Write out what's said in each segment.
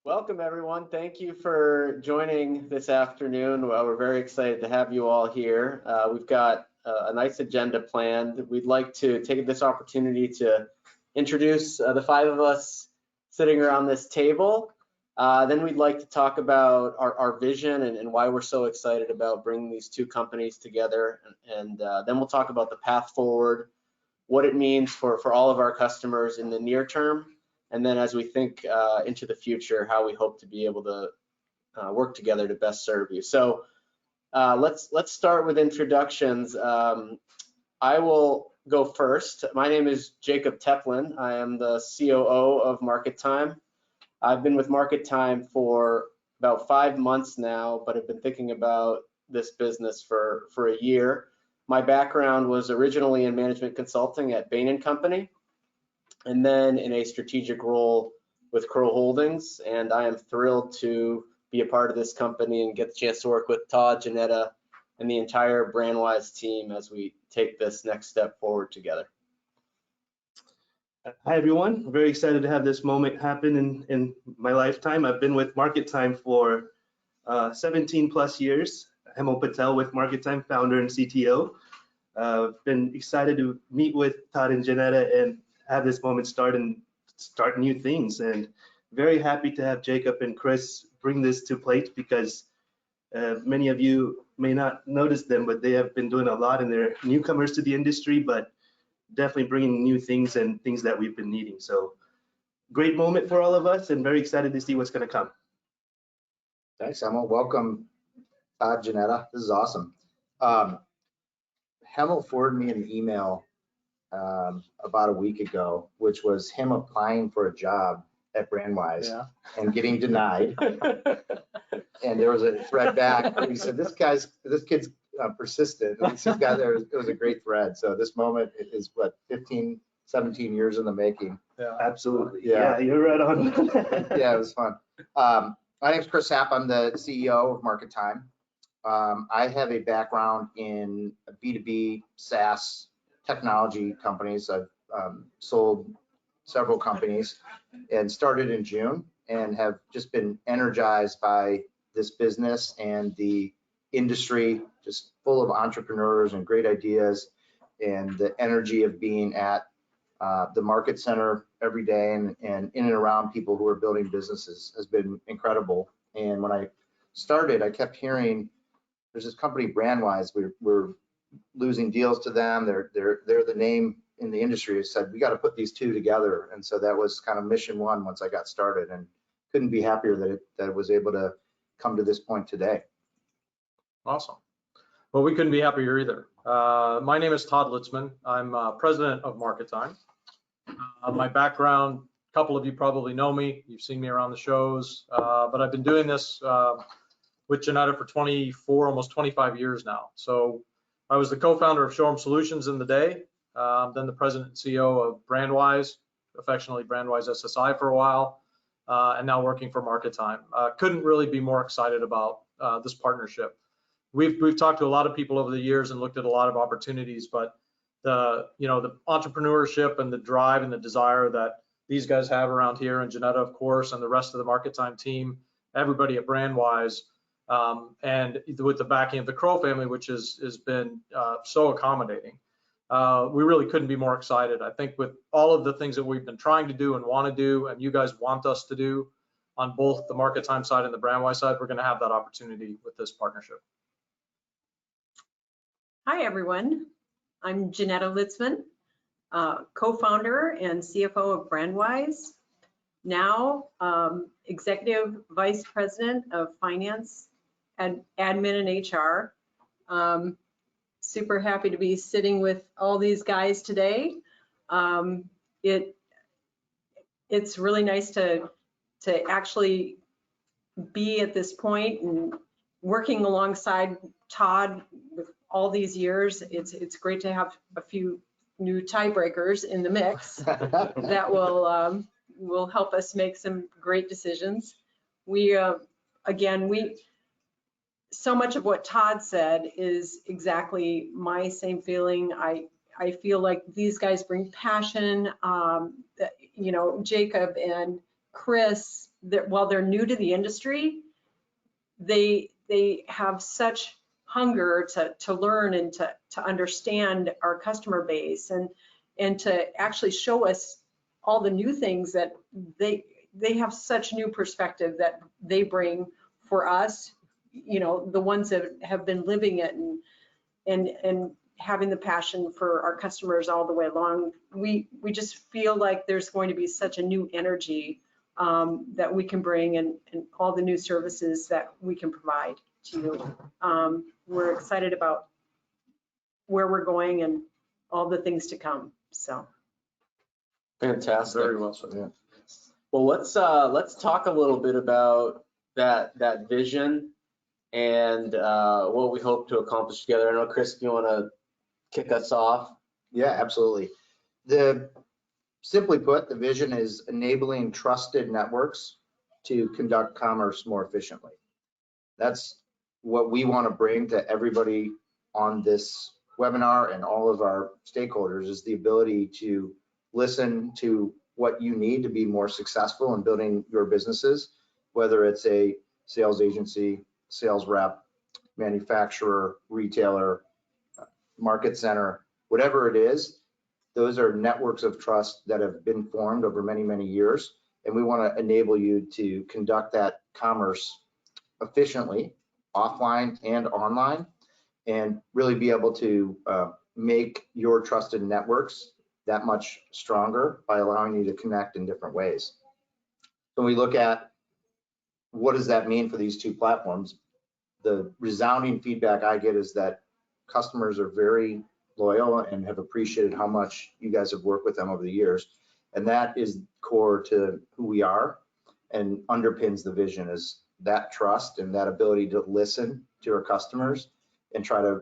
Welcome, everyone. Thank you for joining this afternoon. Well, we're very excited to have you all here. We've got a nice agenda planned. We'd like to take this opportunity to introduce the five of us sitting around this table. Then we'd like to talk about our vision and why we're so excited about bringing these two companies together. And then we'll talk about the path forward, what it means for all of our customers in the near term. And then as we think into the future, how we hope to be able to work together to best serve you. So let's start with introductions. I will go first. My name is Jacob Teplin. I am the COO of MarketTime. I've been with MarketTime for about 5 months now, but I've been thinking about this business for a year. My background was originally in management consulting at Bain & Company, and then in a strategic role with Crow Holdings. And I am thrilled to be a part of this company and get the chance to work with Todd, Janetta, and the entire Brandwise team as we take this next step forward together. Hi, everyone. I'm very excited to have this moment happen in my lifetime. I've been with MarketTime for 17 plus years. Hemal Patel with MarketTime, founder and CTO. Been excited to meet with Todd and Janetta and have this moment start new things, and very happy to have Jacob and Chris bring this to plate, because many of you may not notice them, but they have been doing a lot, and they're newcomers to the industry, but definitely bringing new things and things that we've been needing. So great moment for all of us, and very excited to see what's going to come. Thanks, Hemal. Welcome, Todd, Janetta. This is awesome. Hemal forwarded me an email about a week ago, which was him applying for a job at Brandwise and getting denied. And there was a thread back where he said, this kid's persistent. This guy there, it was a great thread. So this moment is what, 15, 17 years in the making. Yeah, absolutely. Yeah, you're right on. Yeah, it was fun. My name's Chris Happ. I'm the CEO of MarketTime. I have a background in B2B SaaS technology companies. I've sold several companies and started in June, and have just been energized by this business and the industry, just full of entrepreneurs and great ideas, and the energy of being at the market center every day and in and around people who are building businesses has been incredible. And when I started, I kept hearing there's this company Brandwise, we're losing deals to them. They're the name in the industry. I said, we got to put these two together. And so that was kind of mission one once I got started, and couldn't be happier that it was able to come to this point today. Awesome. Well, we couldn't be happier either. My name is Todd Litzman. I'm president of MarketTime. My background, a couple of you probably know me. You've seen me around the shows, but I've been doing this with Janetta for 24, almost 25 years now. So I was the co-founder of Showroom Solutions in the day, then the president and CEO of Brandwise, affectionately Brandwise SSI for a while, and now working for MarketTime. Couldn't really be more excited about this partnership. We've talked to a lot of people over the years and looked at a lot of opportunities, but the entrepreneurship and the drive and the desire that these guys have around here, and Janetta, of course, and the rest of the MarketTime team, everybody at Brandwise, and with the backing of the Crow family, which has been so accommodating. We really couldn't be more excited. I think with all of the things that we've been trying to do and want to do, and you guys want us to do on both the MarketTime side and the Brandwise side, we're going to have that opportunity with this partnership. Hi, everyone. I'm Janetta Litzman, co-founder and CFO of Brandwise, now Executive Vice President of Finance and Admin and HR. Super happy to be sitting with all these guys today. It's really nice to actually be at this point and working alongside Todd with all these years. It's great to have a few new tiebreakers in the mix that will help us make some great decisions. So much of what Todd said is exactly my same feeling. I feel like these guys bring passion. Jacob and Chris while they're new to the industry, they have such hunger to learn and to understand our customer base and to actually show us all the new things that they have such new perspective that they bring for us, you know, the ones that have been living it and having the passion for our customers all the way along. We just feel like there's going to be such a new energy that we can bring and all the new services that we can provide to you. We're excited about where we're going and all the things to come. So Fantastic. Very well said. Yeah. Well, let's talk a little bit about that vision and what we hope to accomplish together. I know, Chris, if you want to kick us off. Yeah, absolutely. Simply put, the vision is enabling trusted networks to conduct commerce more efficiently. That's what we want to bring to everybody on this webinar and all of our stakeholders, is the ability to listen to what you need to be more successful in building your businesses, whether it's a sales agency, sales rep, manufacturer, retailer, market center, whatever it is. Those are networks of trust that have been formed over many, many years. And we want to enable you to conduct that commerce efficiently, offline and online, and really be able to make your trusted networks that much stronger by allowing you to connect in different ways. When we look at what does that mean for these two platforms, the resounding feedback I get is that customers are very loyal and have appreciated how much you guys have worked with them over the years. And that is core to who we are and underpins the vision, is that trust and that ability to listen to our customers and try to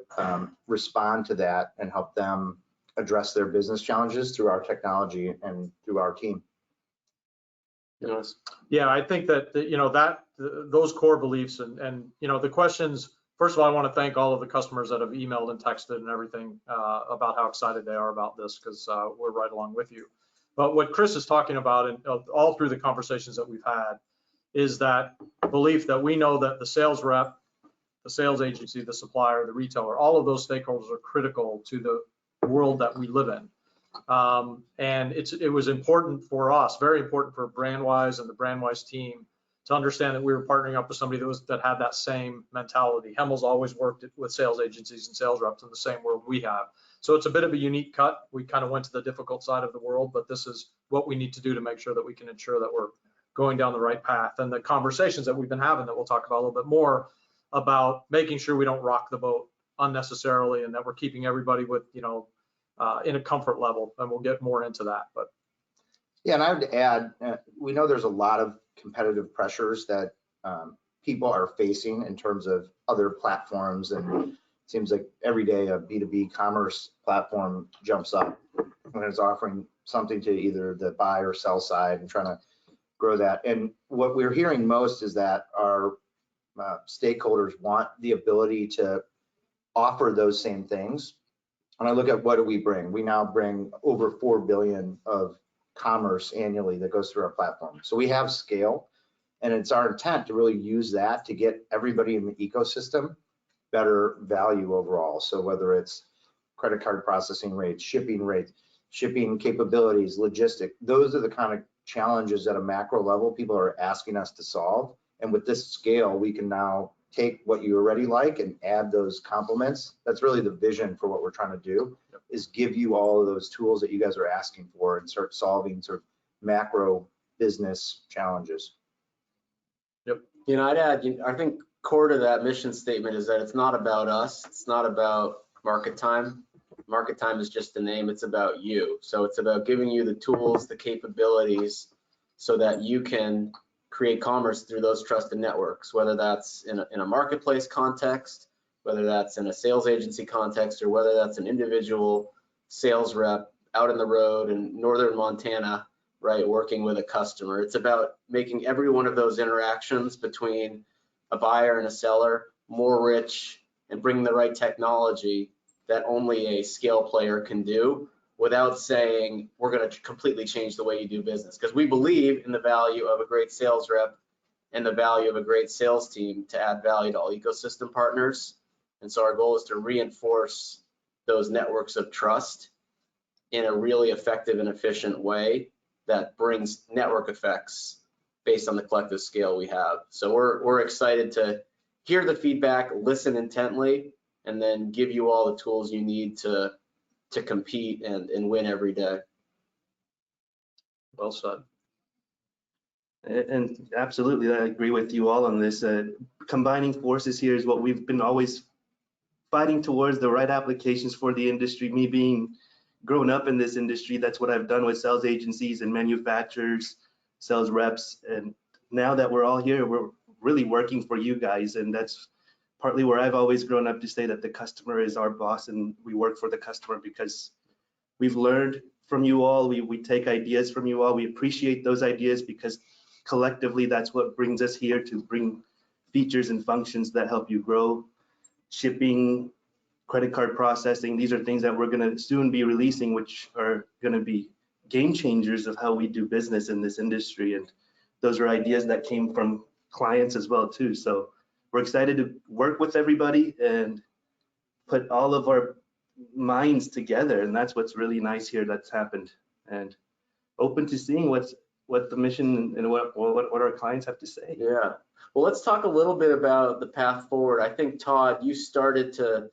respond to that and help them address their business challenges through our technology and through our team. Yes. Yeah, I think that, you know, those core beliefs and, you know, the questions, first of all, I want to thank all of the customers that have emailed and texted and everything about how excited they are about this, because we're right along with you. But what Chris is talking about, and all through the conversations that we've had, is that belief that we know that the sales rep, the sales agency, the supplier, the retailer, all of those stakeholders are critical to the world that we live in. And it was important for us, very important for Brandwise and the Brandwise team to understand that we were partnering up with somebody that had that same mentality. Hemel's always worked with sales agencies and sales reps in the same world we have. So it's a bit of a unique cut. We kind of went to the difficult side of the world, but this is what we need to do to make sure that we can ensure that we're going down the right path. And the conversations that we've been having that we'll talk about a little bit more about making sure we don't rock the boat unnecessarily and that we're keeping everybody with, you know, in a comfort level, and we'll get more into that. But yeah, and I would add, we know there's a lot of competitive pressures that people are facing in terms of other platforms, and it seems like every day a B2B commerce platform jumps up and is offering something to either the buy or sell side and trying to grow that. And what we're hearing most is that our stakeholders want the ability to offer those same things. When I look at what do we bring, we now bring over 4 billion of commerce annually that goes through our platform. So we have scale, and it's our intent to really use that to get everybody in the ecosystem better value overall. So whether it's credit card processing rates, shipping capabilities, logistics, those are the kind of challenges at a macro level people are asking us to solve. And with this scale, we can now take what you already like and add those complements. That's really the vision for what we're trying to do, is give you all of those tools that you guys are asking for and start solving sort of macro business challenges. Yep. You know, I'd add, I think core to that mission statement is that it's not about us. It's not about MarketTime. MarketTime is just a name. It's about you. So it's about giving you the tools, the capabilities, so that you can create commerce through those trusted networks, whether that's in a marketplace context, whether that's in a sales agency context, or whether that's an individual sales rep out in the road in northern Montana, right, working with a customer. It's about making every one of those interactions between a buyer and a seller more rich and bringing the right technology that only a scale player can do, without saying we're going to completely change the way you do business, because we believe in the value of a great sales rep and the value of a great sales team to add value to all ecosystem partners. And so our goal is to reinforce those networks of trust in a really effective and efficient way that brings network effects based on the collective scale we have. So we're excited to hear the feedback, listen intently, and then give you all the tools you need to compete and win every day. Well said. And absolutely, I agree with you all on this. Combining forces here is what we've been always fighting towards, the right applications for the industry. Me being grown up in this industry, that's what I've done with sales agencies and manufacturers, sales reps. And now that we're all here, we're really working for you guys. And that's partly where I've always grown up to say that the customer is our boss and we work for the customer, because we've learned from you all. We take ideas from you all. We appreciate those ideas because collectively that's what brings us here, to bring features and functions that help you grow. Shipping, credit card processing, these are things that we're going to soon be releasing, which are going to be game changers of how we do business in this industry. And those are ideas that came from clients as well too. So we're excited to work with everybody and put all of our minds together. And that's what's really nice here that's happened, and open to seeing what the mission and what our clients have to say. Yeah. Well, let's talk a little bit about the path forward. I think, Todd, you started to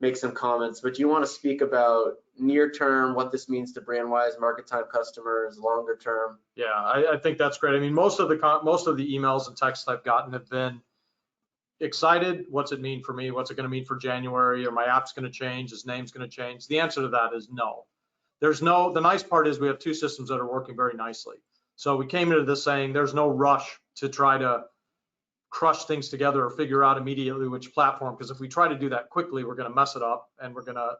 make some comments, but you want to speak about near term, what this means to Brandwise, MarketTime customers, longer term. Yeah, I think that's great. I mean, most of the emails and texts I've gotten have been excited. What's it mean for me? What's it going to mean for January? Or my app's going to change? His name's going to change? The answer to that is no. The nice part is we have two systems that are working very nicely. So we came into this saying there's no rush to try to crush things together or figure out immediately which platform, because if we try to do that quickly, we're going to mess it up and we're going to,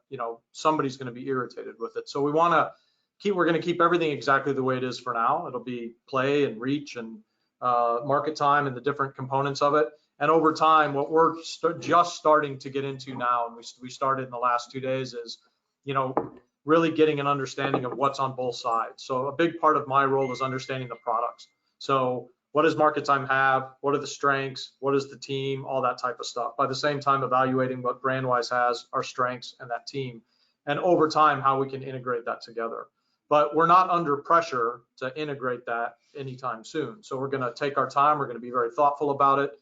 somebody's going to be irritated with it. So we're going to keep everything exactly the way it is for now. It'll be Play and Reach and MarketTime and the different components of it. And over time, what we're just starting to get into now, and we started in the last 2 days, is, really getting an understanding of what's on both sides. So a big part of my role is understanding the products. So what does MarketTime have? What are the strengths? What is the team? All that type of stuff. By the same time, evaluating what Brandwise has, our strengths and that team. And over time, how we can integrate that together. But we're not under pressure to integrate that anytime soon. So we're going to take our time. We're going to be very thoughtful about it.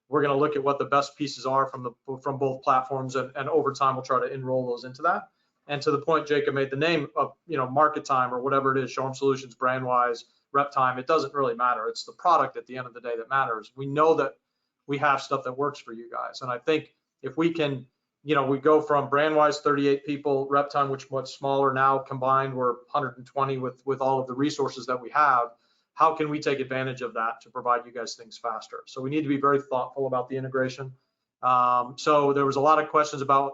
We're going to look at what the best pieces are from both platforms, and over time, we'll try to enroll those into that. And to the point Jacob made, the name of MarketTime or whatever it is, Showroom Solutions, Brandwise, RepTime, it doesn't really matter. It's the product at the end of the day that matters. We know that we have stuff that works for you guys. And I think if we can, we go from Brandwise 38 people, RepTime, which was smaller now, combined we're 120 with all of the resources that we have. How can we take advantage of that to provide you guys things faster? So we need to be very thoughtful about the integration. So there was a lot of questions about,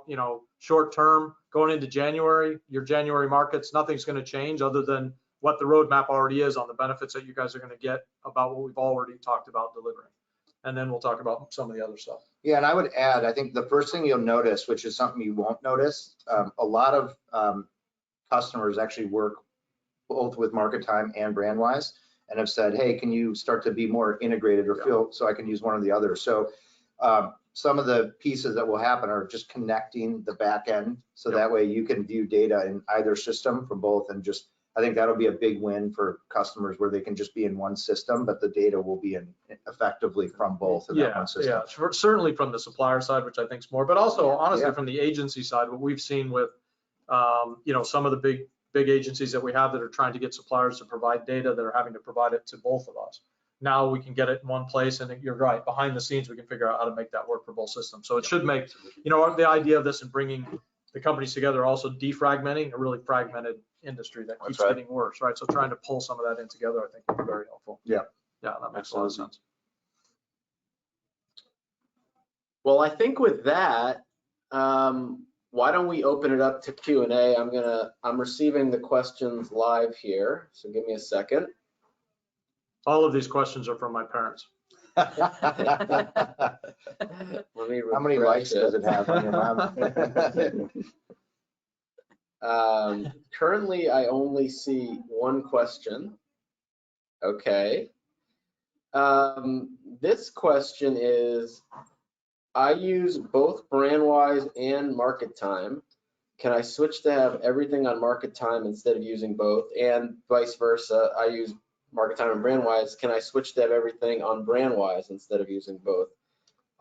short term going into January, your January markets. Nothing's going to change other than what the roadmap already is on the benefits that you guys are going to get about what we've already talked about delivering. And then we'll talk about some of the other stuff. Yeah, and I would add, I think the first thing you'll notice, which is something you won't notice, a lot of customers actually work both with MarketTime and Brandwise and have said, hey, can you start to be more integrated or feel so I can use one or the other? So some of the pieces that will happen are just connecting the back end, so that way you can view data in either system from both, and just I think that'll be a big win for customers where they can just be in one system, but the data will be in effectively from both in that one system. Yeah, certainly from the supplier side, which I think is more, but also honestly from the agency side, what we've seen with some of the big agencies that we have that are trying to get suppliers to provide data that are having to provide it to both of us. Now we can get it in one place, and you're right, behind the scenes we can figure out how to make that work for both systems. So it should make, the idea of this and bringing the companies together, also defragmenting a really fragmented industry that keeps getting worse, right? So trying to pull some of that in together, I think would be very helpful. Yeah, that makes a lot of sense. Well, I think with that, why don't we open it up to Q&A? I'm receiving the questions live here, so give me a second. All of these questions are from my parents. How many likes does it have on your mom? Currently, I only see one question. Okay. This question is, I use both Brandwise and MarketTime. Can I switch to have everything on MarketTime instead of using both? And vice versa, I use MarketTime and Brandwise. Can I switch to have everything on Brandwise instead of using both?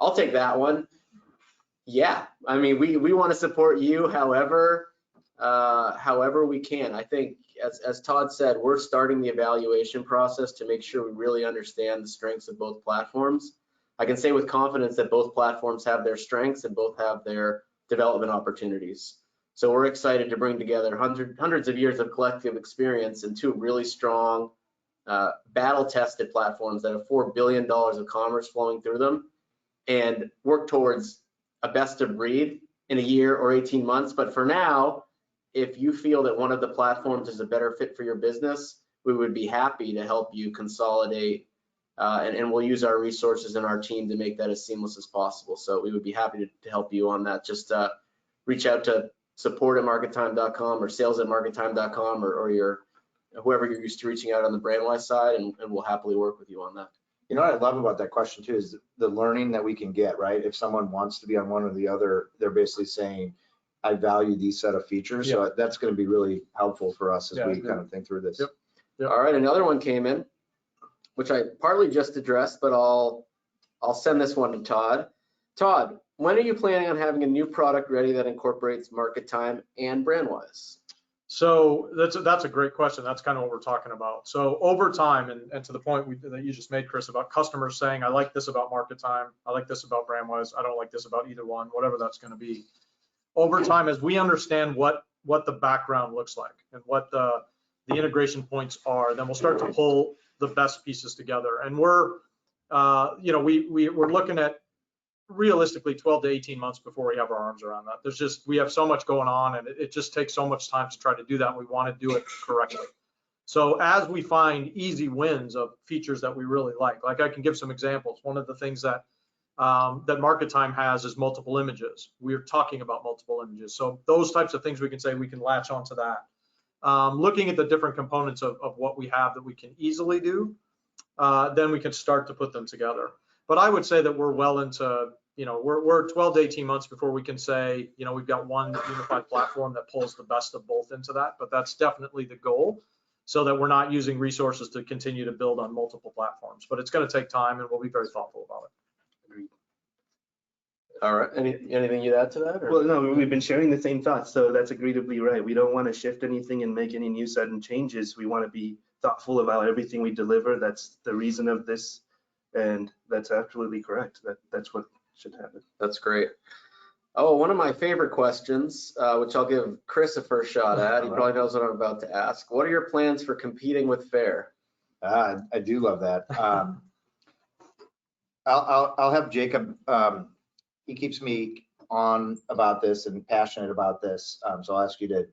I'll take that one. Yeah, I mean, we want to support you however we can. I think, as Todd said, we're starting the evaluation process to make sure we really understand the strengths of both platforms. I can say with confidence that both platforms have their strengths and both have their development opportunities. So we're excited to bring together hundreds of years of collective experience in two really strong, battle-tested platforms that have $4 billion of commerce flowing through them, and work towards a best of breed in a year or 18 months. But for now, if you feel that one of the platforms is a better fit for your business, we would be happy to help you consolidate, and we'll use our resources and our team to make that as seamless as possible. So we would be happy to help you on that. Just reach out to support@markettime.com or sales@markettime.com or whoever you're used to reaching out on the Brandwise side, and we'll happily work with you on that. You know what I love about that question too is the learning that we can get, right? If someone wants to be on one or the other, they're basically saying, I value these set of features. So that's going to be really helpful for us as we kind of think through this. Yep. All right, another one came in, which I partly just addressed, but I'll send this one to Todd. Todd, when are you planning on having a new product ready that incorporates MarketTime and Brandwise? So that's a great question. That's kind of what we're talking about. So over time, and to the point that you just made, Chris, about customers saying, I like this about MarketTime, I like this about Brandwise, I don't like this about either one, whatever that's going to be. Over time, as we understand what the background looks like and what the integration points are, then we'll start to pull the best pieces together. And we're looking at realistically 12 to 18 months before we have our arms around that. We have so much going on, and it just takes so much time to try to do that. And we want to do it correctly. So as we find easy wins of features that we really like I can give some examples. One of the things that MarketTime has is multiple images. We're talking about multiple images. So those types of things we can say we can latch onto that. Looking at the different components of what we have that we can easily do, then we can start to put them together. But I would say that we're well into, we're 12 to 18 months before we can say, we've got one unified platform that pulls the best of both into that. But that's definitely the goal, so that we're not using resources to continue to build on multiple platforms. But it's going to take time, and we'll be very thoughtful about it. Agreed. All right. Anything you'd add to that? Or? Well, no, we've been sharing the same thoughts, so that's agreeably right. We don't want to shift anything and make any new sudden changes. We want to be thoughtful about everything we deliver. That's the reason of this. And that's absolutely correct. That's what should happen. That's great. Oh, one of my favorite questions, which I'll give Chris a first shot at. He probably knows what I'm about to ask. What are your plans for competing with FAIR? I do love that. I'll have Jacob. He keeps me on about this and passionate about this. So I'll ask you to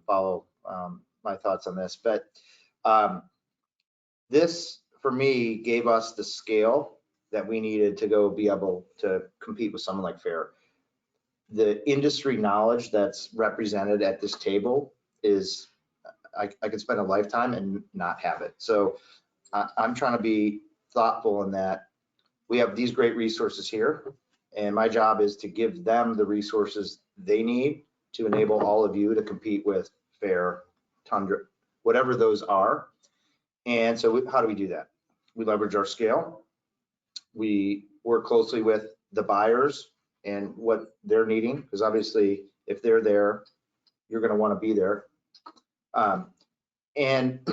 follow my thoughts on this. But this, for me, gave us the scale that we needed to go be able to compete with someone like FAIR. The industry knowledge that's represented at this table is, I could spend a lifetime and not have it. So I'm trying to be thoughtful in that we have these great resources here, and my job is to give them the resources they need to enable all of you to compete with FAIR, Tundra, whatever those are. And so how do we do that? We leverage our scale. We work closely with the buyers and what they're needing, because obviously if they're there, you're going to want to be there. And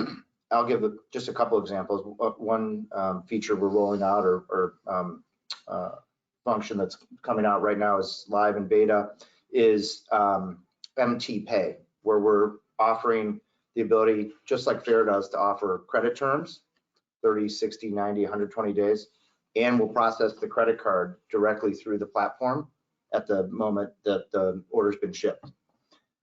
I'll give just a couple examples. One feature we're rolling out or function that's coming out right now is live in beta is MT Pay, where we're offering the ability, just like FAIR does, to offer credit terms, 30, 60, 90, 120 days, and we'll process the credit card directly through the platform at the moment that the order's been shipped.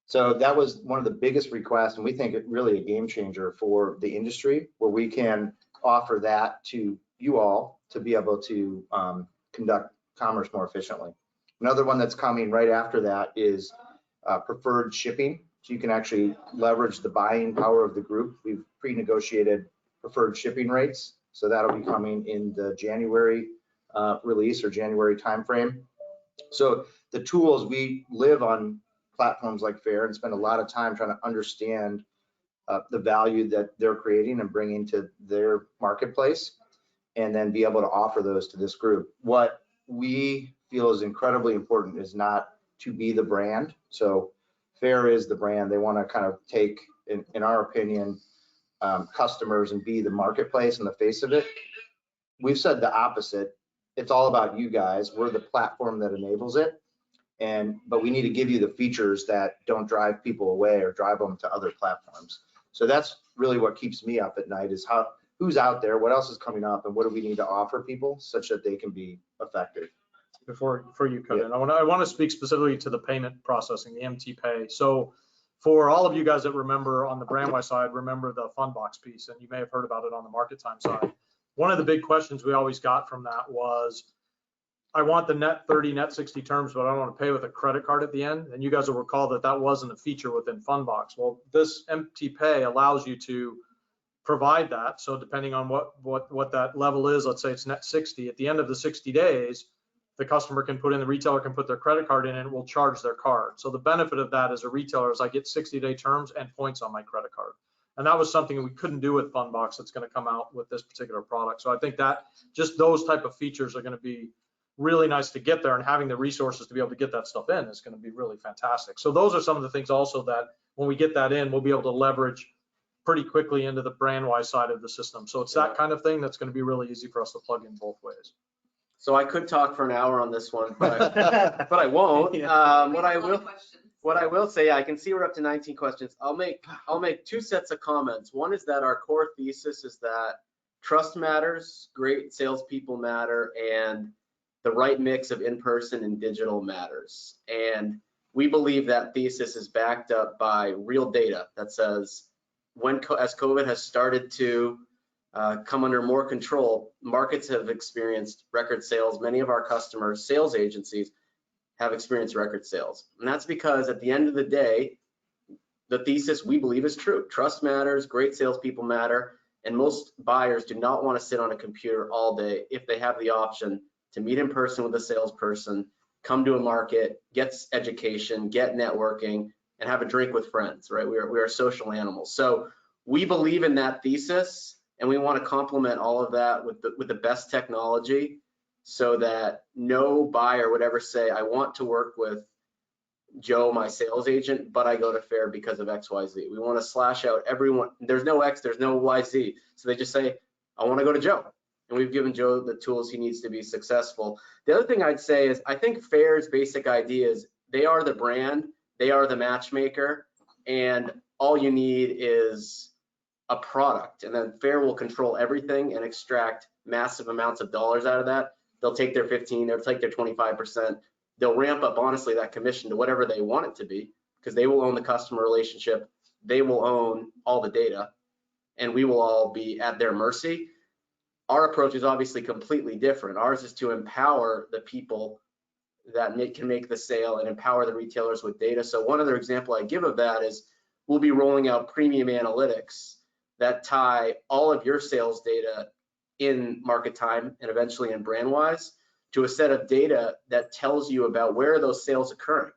So that was one of the biggest requests, and we think it really a game changer for the industry, where we can offer that to you all to be able to conduct commerce more efficiently. Another one that's coming right after that is preferred shipping. So you can actually leverage the buying power of the group. We've pre-negotiated preferred shipping rates. So that'll be coming in the January release or January timeframe. So the tools, we live on platforms like Fair and spend a lot of time trying to understand the value that they're creating and bringing to their marketplace, and then be able to offer those to this group. What we feel is incredibly important is not to be the brand. So Fair is the brand. They want to kind of take, in our opinion, customers and be the marketplace and the face of it. We've said the opposite. It's all about you guys. We're the platform that enables it. But we need to give you the features that don't drive people away or drive them to other platforms. So that's really what keeps me up at night, is who's out there, what else is coming up, and what do we need to offer people such that they can be effective. Before you cut in, I want to speak specifically to the payment processing, the MT Pay. So for all of you guys that remember on the Brandwise side, remember the Fundbox piece, and you may have heard about it on the MarketTime side. One of the big questions we always got from that was, I want the net 30, net 60 terms, but I don't want to pay with a credit card at the end. And you guys will recall that that wasn't a feature within Fundbox. Well, this MT Pay allows you to provide that. So depending on what that level is, let's say it's net 60, at the end of the 60 days, the customer can put in, the retailer can put their credit card in, and it will charge their card. So the benefit of that as a retailer is I get 60-day terms and points on my credit card. And that was something we couldn't do with Fundbox that's going to come out with this particular product. So I think that just those type of features are going to be really nice to get there, and having the resources to be able to get that stuff in is going to be really fantastic. So those are some of the things also that when we get that in, we'll be able to leverage pretty quickly into the Brandwise side of the system. So it's that kind of thing that's going to be really easy for us to plug in both ways. So I could talk for an hour on this one, but I won't. What I will say, I can see we're up to 19 questions. I'll make two sets of comments. One is that our core thesis is that trust matters, great salespeople matter, and the right mix of in-person and digital matters. And we believe that thesis is backed up by real data that says as COVID has started to come under more control, markets have experienced record sales. Many of our customers, sales agencies, have experienced record sales. And that's because at the end of the day, the thesis we believe is true. Trust matters, great salespeople matter, and most buyers do not want to sit on a computer all day if they have the option to meet in person with a salesperson, come to a market, get education, get networking, and have a drink with friends, right? We are social animals. So we believe in that thesis, and we want to complement all of that with the best technology so that no buyer would ever say, I want to work with Joe, my sales agent, but I go to Fair because of XYZ. We want to slash out everyone. There's no X, there's no YZ. So they just say, I want to go to Joe. And we've given Joe the tools he needs to be successful. The other thing I'd say is I think Fair's basic idea is they are the brand, they are the matchmaker, and all you need is a product. And then Fair will control everything and extract massive amounts of dollars out of that. They'll take their 15, they'll take their 25%. They'll ramp up, honestly, that commission to whatever they want it to be, because they will own the customer relationship, they will own all the data, and we will all be at their mercy. Our approach is obviously completely different. Ours is to empower the people that can make the sale and empower the retailers with data. So one other example I give of that is we'll be rolling out premium analytics that tie all of your sales data in MarketTime and eventually in Brandwise to a set of data that tells you about where those sales occurring.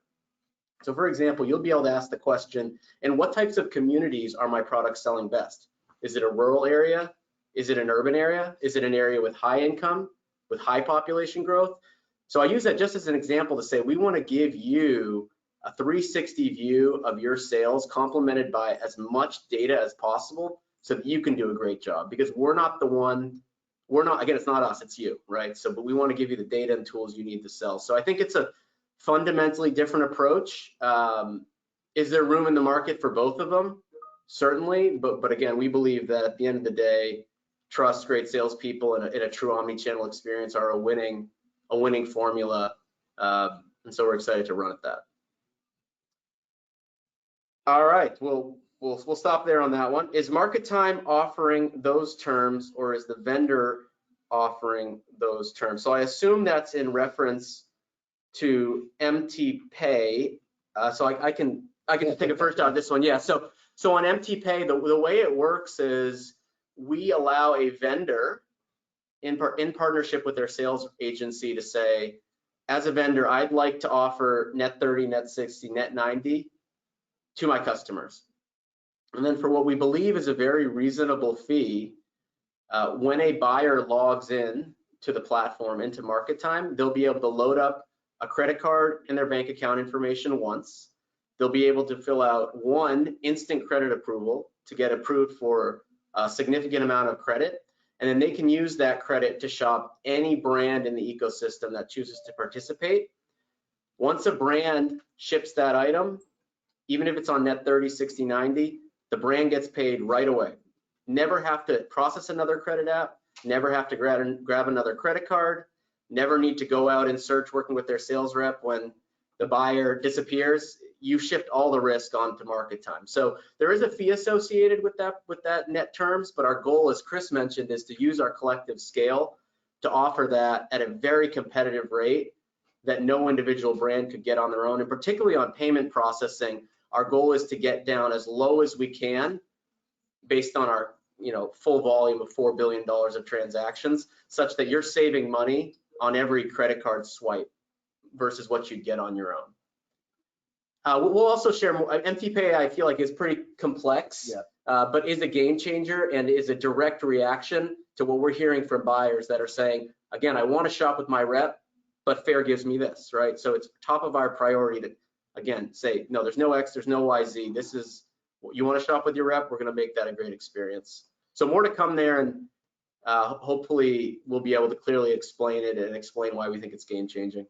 So for example, you'll be able to ask the question, in what types of communities are my products selling best? Is it a rural area? Is it an urban area? Is it an area with high income, with high population growth? So I use that just as an example to say we want to give you a 360 view of your sales complemented by as much data as possible so that you can do a great job, because we're not the one, again, it's not us, it's you, right? So, but we want to give you the data and tools you need to sell. So I think it's a fundamentally different approach. Is there room in the market for both of them? Certainly, but again, we believe that at the end of the day, trust, great salespeople, and a true omni-channel experience are a winning formula, and so we're excited to run at that. All right, we'll stop there on that one. Is MarketTime offering those terms, or is the vendor offering those terms? So I assume that's in reference to MT Pay. So I can I can take a first shot at this one. Yeah. So on MTPay, the way it works is we allow a vendor in partnership with their sales agency to say, as a vendor, I'd like to offer net 30, net 60, net 90 to my customers. And then for what we believe is a very reasonable fee, when a buyer logs in to the platform into MarketTime, they'll be able to load up a credit card and their bank account information once. They'll be able to fill out one instant credit approval to get approved for a significant amount of credit. And then they can use that credit to shop any brand in the ecosystem that chooses to participate. Once a brand ships that item, even if it's on net 30, 60, 90, the brand gets paid right away. Never have to process another credit app, never have to grab another credit card, never need to go out and search working with their sales rep when the buyer disappears. You shift all the risk onto MarketTime. So there is a fee associated with that net terms, but our goal, as Chris mentioned, is to use our collective scale to offer that at a very competitive rate that no individual brand could get on their own. And particularly on payment processing, our goal is to get down as low as we can based on our full volume of $4 billion of transactions, such that you're saving money on every credit card swipe versus what you'd get on your own. We'll also share more. MTPay, I feel like, is pretty complex, but is a game changer and is a direct reaction to what we're hearing from buyers that are saying, again, I want to shop with my rep, but Fair gives me this, right? So it's top of our priority to, again, say, no, there's no X, there's no YZ. This is what you want to shop with your rep. We're going to make that a great experience. So more to come there, and hopefully we'll be able to clearly explain it and explain why we think it's game changing.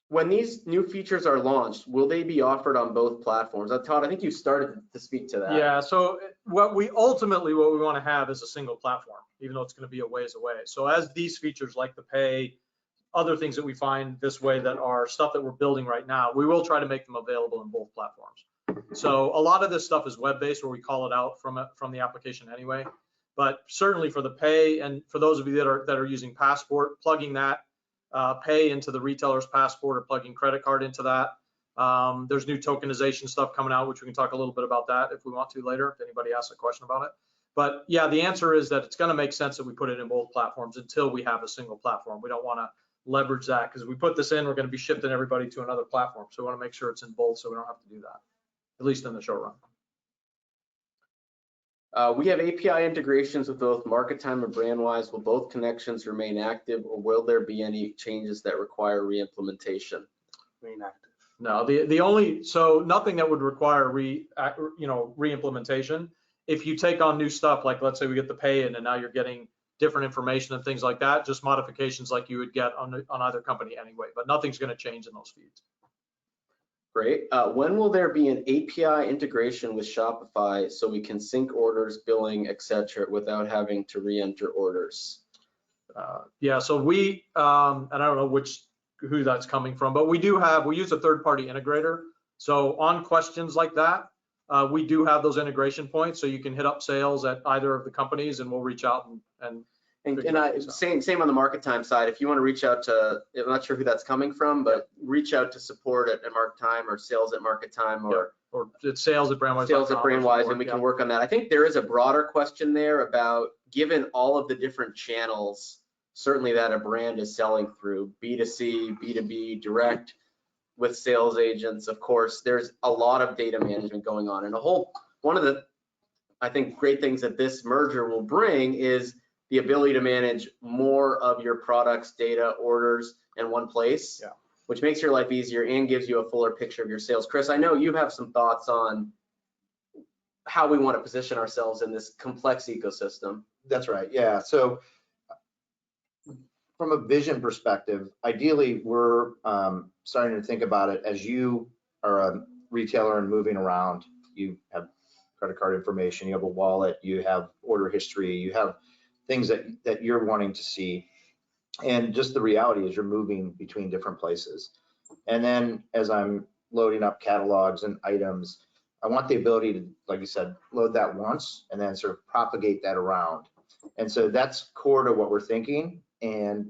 When these new features are launched, will they be offered on both platforms? Todd, I think you started to speak to that. Yeah, so what we want to have is a single platform, even though it's going to be a ways away. So as these features like the pay, other things that we find this way that are stuff that we're building right now, we will try to make them available in both platforms. So a lot of this stuff is web-based, where we call it out from the application anyway. But certainly for the pay, and for those of you that are using Passport, plugging that pay into the retailer's Passport or plugging credit card into that. There's new tokenization stuff coming out, which we can talk a little bit about that if we want to later, if anybody asks a question about it. But yeah, the answer is that it's going to make sense that we put it in both platforms until we have a single platform. We don't want to leverage that, because we put this in, we're going to be shifting everybody to another platform. So we want to make sure it's in both, so we don't have to do that, at least in the short run. We have API integrations with both MarketTime and Brandwise. Will both connections remain active, or will there be any changes that require re-implementation? Remain active. No, so nothing that would require re-implementation. If you take on new stuff, like let's say we get the pay in and now you're getting different information and things like that, just modifications like you would get on either company anyway, but nothing's going to change in those feeds. Great. When will there be an API integration with Shopify so we can sync orders, billing, etc., without having to re-enter orders? Yeah, so we, and I don't know who that's coming from, but we use a third-party integrator. So on questions like that, we do have those integration points, so you can hit up sales at either of the companies, and we'll reach out and same on the MarketTime side. If you want to reach out to, I'm not sure who that's coming from, but reach out to support at MarketTime or sales at MarketTime, or it's sales at Brandwise. Sales at Brandwise, and we can work on that. I think there is a broader question there about, given all of the different channels, certainly that a brand is selling through, B2C, B2B, direct, with sales agents, of course, there's a lot of data management going on. And one of the, I think, great things that this merger will bring is the ability to manage more of your products, data, orders in one place, which makes your life easier and gives you a fuller picture of your sales. Chris, I know you have some thoughts on how we want to position ourselves in this complex ecosystem. That's right, yeah. So from a vision perspective, ideally, we're starting to think about it as you are a retailer and moving around. You have credit card information, you have a wallet, you have order history, you have things that you're wanting to see. And just the reality is you're moving between different places. And then as I'm loading up catalogs and items, I want the ability to, like you said, load that once and then sort of propagate that around. And so that's core to what we're thinking. And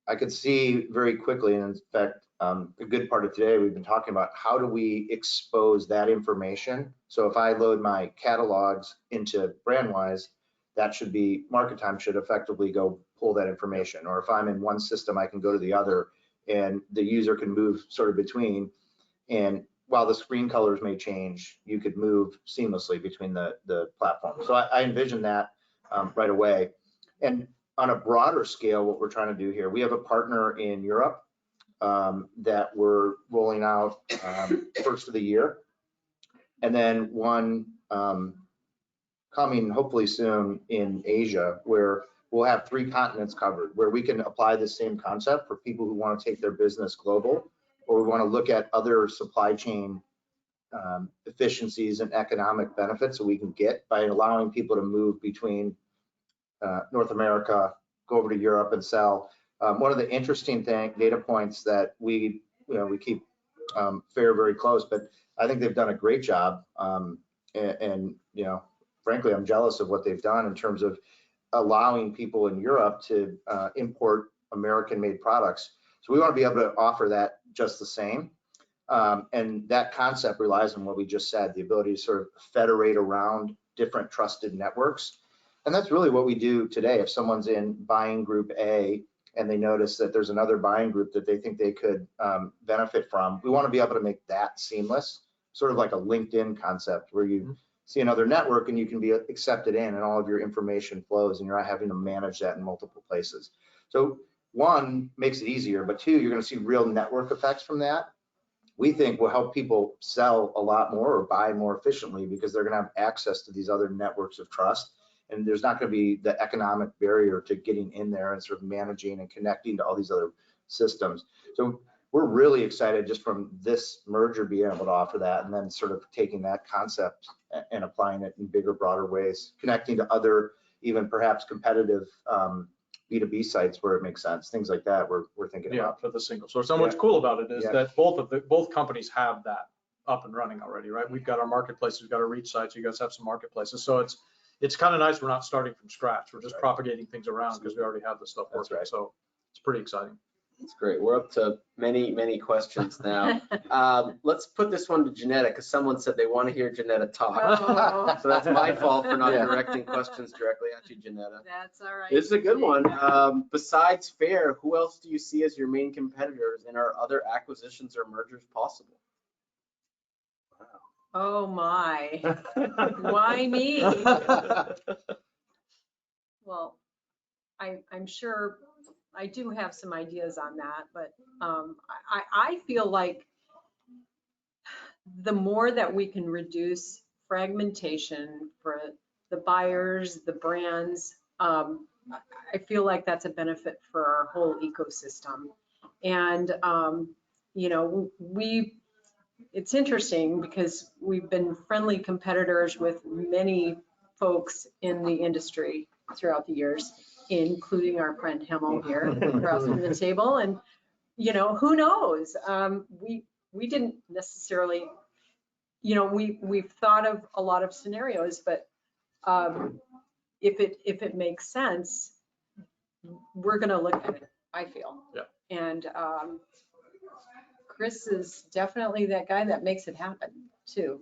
I could see very quickly, and in fact, a good part of today, we've been talking about how do we expose that information. So if I load my catalogs into Brandwise, that should be, MarketTime should effectively go pull that information. Or if I'm in one system, I can go to the other and the user can move sort of between. And while the screen colors may change, you could move seamlessly between the platforms. So I envision that right away. And on a broader scale, what we're trying to do here, we have a partner in Europe that we're rolling out first of the year. And then one coming hopefully soon in Asia, where we'll have 3 continents covered, where we can apply the same concept for people who want to take their business global, or we want to look at other supply chain efficiencies and economic benefits that we can get by allowing people to move between North America, go over to Europe and sell. One of the interesting data points that we keep FAIR very close, but I think they've done a great job. And frankly, I'm jealous of what they've done in terms of allowing people in Europe to import American-made products. So we want to be able to offer that just the same. And that concept relies on what we just said, the ability to sort of federate around different trusted networks. And that's really what we do today. If someone's in buying group A and they notice that there's another buying group that they think they could benefit from, we want to be able to make that seamless, sort of like a LinkedIn concept where you see another network and you can be accepted in and all of your information flows and you're not having to manage that in multiple places. So 1, makes it easier, but 2, you're going to see real network effects from that. We think will help people sell a lot more or buy more efficiently because they're going to have access to these other networks of trust. And there's not going to be the economic barrier to getting in there and sort of managing and connecting to all these other systems. So we're really excited just from this merger being able to offer that and then sort of taking that concept and applying it in bigger, broader ways, connecting to other, even perhaps competitive B2B sites where it makes sense, things like that we're thinking about. For the single source. So what's cool about it is that both companies have that up and running already, right? We've got our marketplaces, we've got our reach sites, you guys have some marketplaces. So it's kind of nice we're not starting from scratch. We're just propagating things around because we already have the stuff working. Right. So it's pretty exciting. That's great. We're up to many questions now. Let's put this one to Janetta because someone said they want to hear Janetta talk. Oh. So that's my fault for not directing questions directly at you, Janetta. That's all right. This is a good one. Besides FAIR, who else do you see as your main competitors, and are other acquisitions or mergers possible? Oh my, why me? Well, I'm sure I do have some ideas on that, but I feel like the more that we can reduce fragmentation for the buyers, the brands, I feel like that's a benefit for our whole ecosystem. And, it's interesting because we've been friendly competitors with many folks in the industry throughout the years, including our friend Hemal here across from the table. And, who knows? We didn't necessarily, we've thought of a lot of scenarios, but if it makes sense, we're going to look at it, I feel. Yeah. And Chris is definitely that guy that makes it happen too.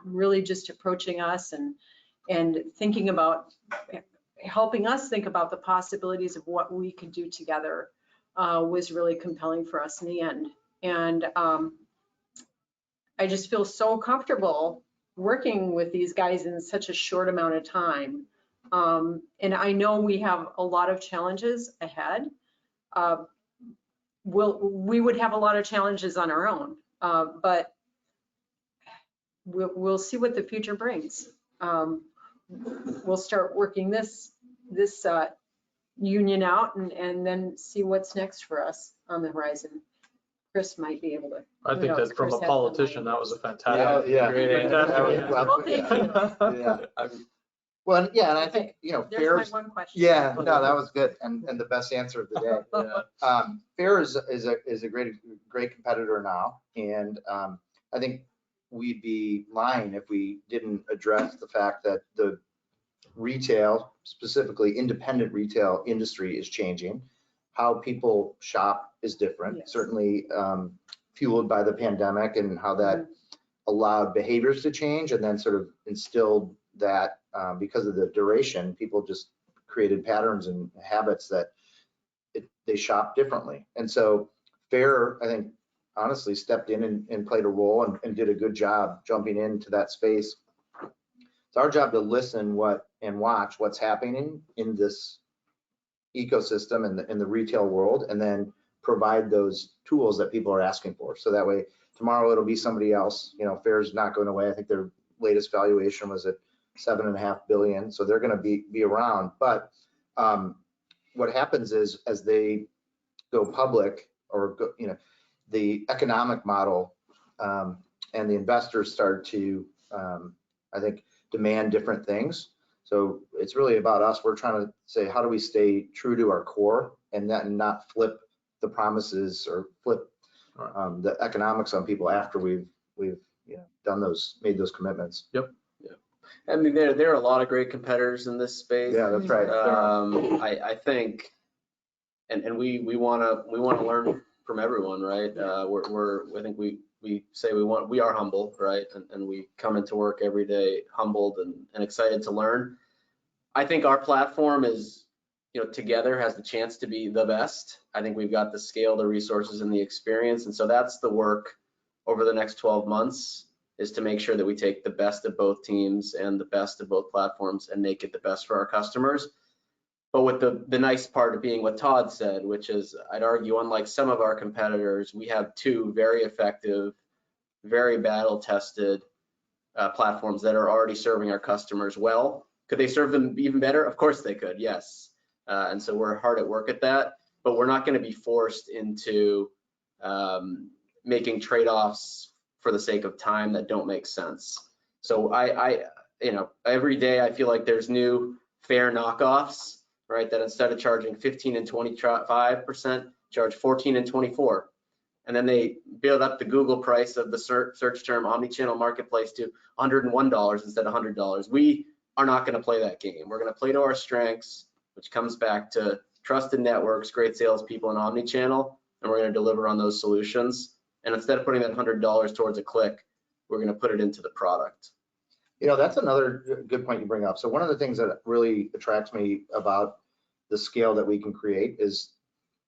Really just approaching us and thinking about, helping us think about the possibilities of what we could do together was really compelling for us in the end. And I just feel so comfortable working with these guys in such a short amount of time. And I know we have a lot of challenges ahead. We would have a lot of challenges on our own, but we'll see what the future brings. We'll start working this union out and then see what's next for us on the horizon. Chris might be able to. I think that from a politician, that was a fantastic. Well, yeah, and I think, There's my one question. Yeah, no, that was good, and the best answer of the day. FAIR is a great competitor now, and I think we'd be lying if we didn't address the fact that the retail, specifically independent retail industry, is changing. How people shop is different, Yes. certainly fueled by the pandemic and how that allowed behaviors to change, and then sort of instilled that because of the duration, people just created patterns and habits that they shop differently. And so FAIR, I think, honestly stepped in and played a role and did a good job jumping into that space. It's our job to listen and watch what's happening in this ecosystem and in the retail world, and then provide those tools that people are asking for. So that way, tomorrow it'll be somebody else. You know, FAIR's not going away. I think their latest valuation was at $7.5 billion. So they're going to be around. But what happens is, as they go public, or go, you know, the economic model and the investors start to, I think, demand different things. So it's really about us. We're trying to say, how do we stay true to our core and not flip the promises or flip the economics on people after we've made those commitments. Yep. I mean, there are a lot of great competitors in this space. Yeah, that's right. I think, and we want to learn from everyone, right? I think we say we are humble, right? And we come into work every day humbled and excited to learn. I think our platform is, together has the chance to be the best. I think we've got the scale, the resources, and the experience. And so that's the work over the next 12 months, is to make sure that we take the best of both teams and the best of both platforms and make it the best for our customers. But with the nice part of being what Todd said, which is, I'd argue, unlike some of our competitors, we have two very effective, very battle-tested platforms that are already serving our customers well. Could they serve them even better? Of course they could, yes. And so we're hard at work at that, but we're not going to be forced into making trade-offs for the sake of time that don't make sense. So every day I feel like there's new FAIR knockoffs, right? That instead of charging 15 and 25%, charge 14 and 24. And then they build up the Google price of the search term omnichannel marketplace to $101 instead of $100. We are not going to play that game. We're going to play to our strengths, which comes back to trusted networks, great salespeople, and omnichannel, and we're going to deliver on those solutions. And instead of putting that $100 towards a click, we're going to put it into the product. That's another good point you bring up. So one of the things that really attracts me about the scale that we can create is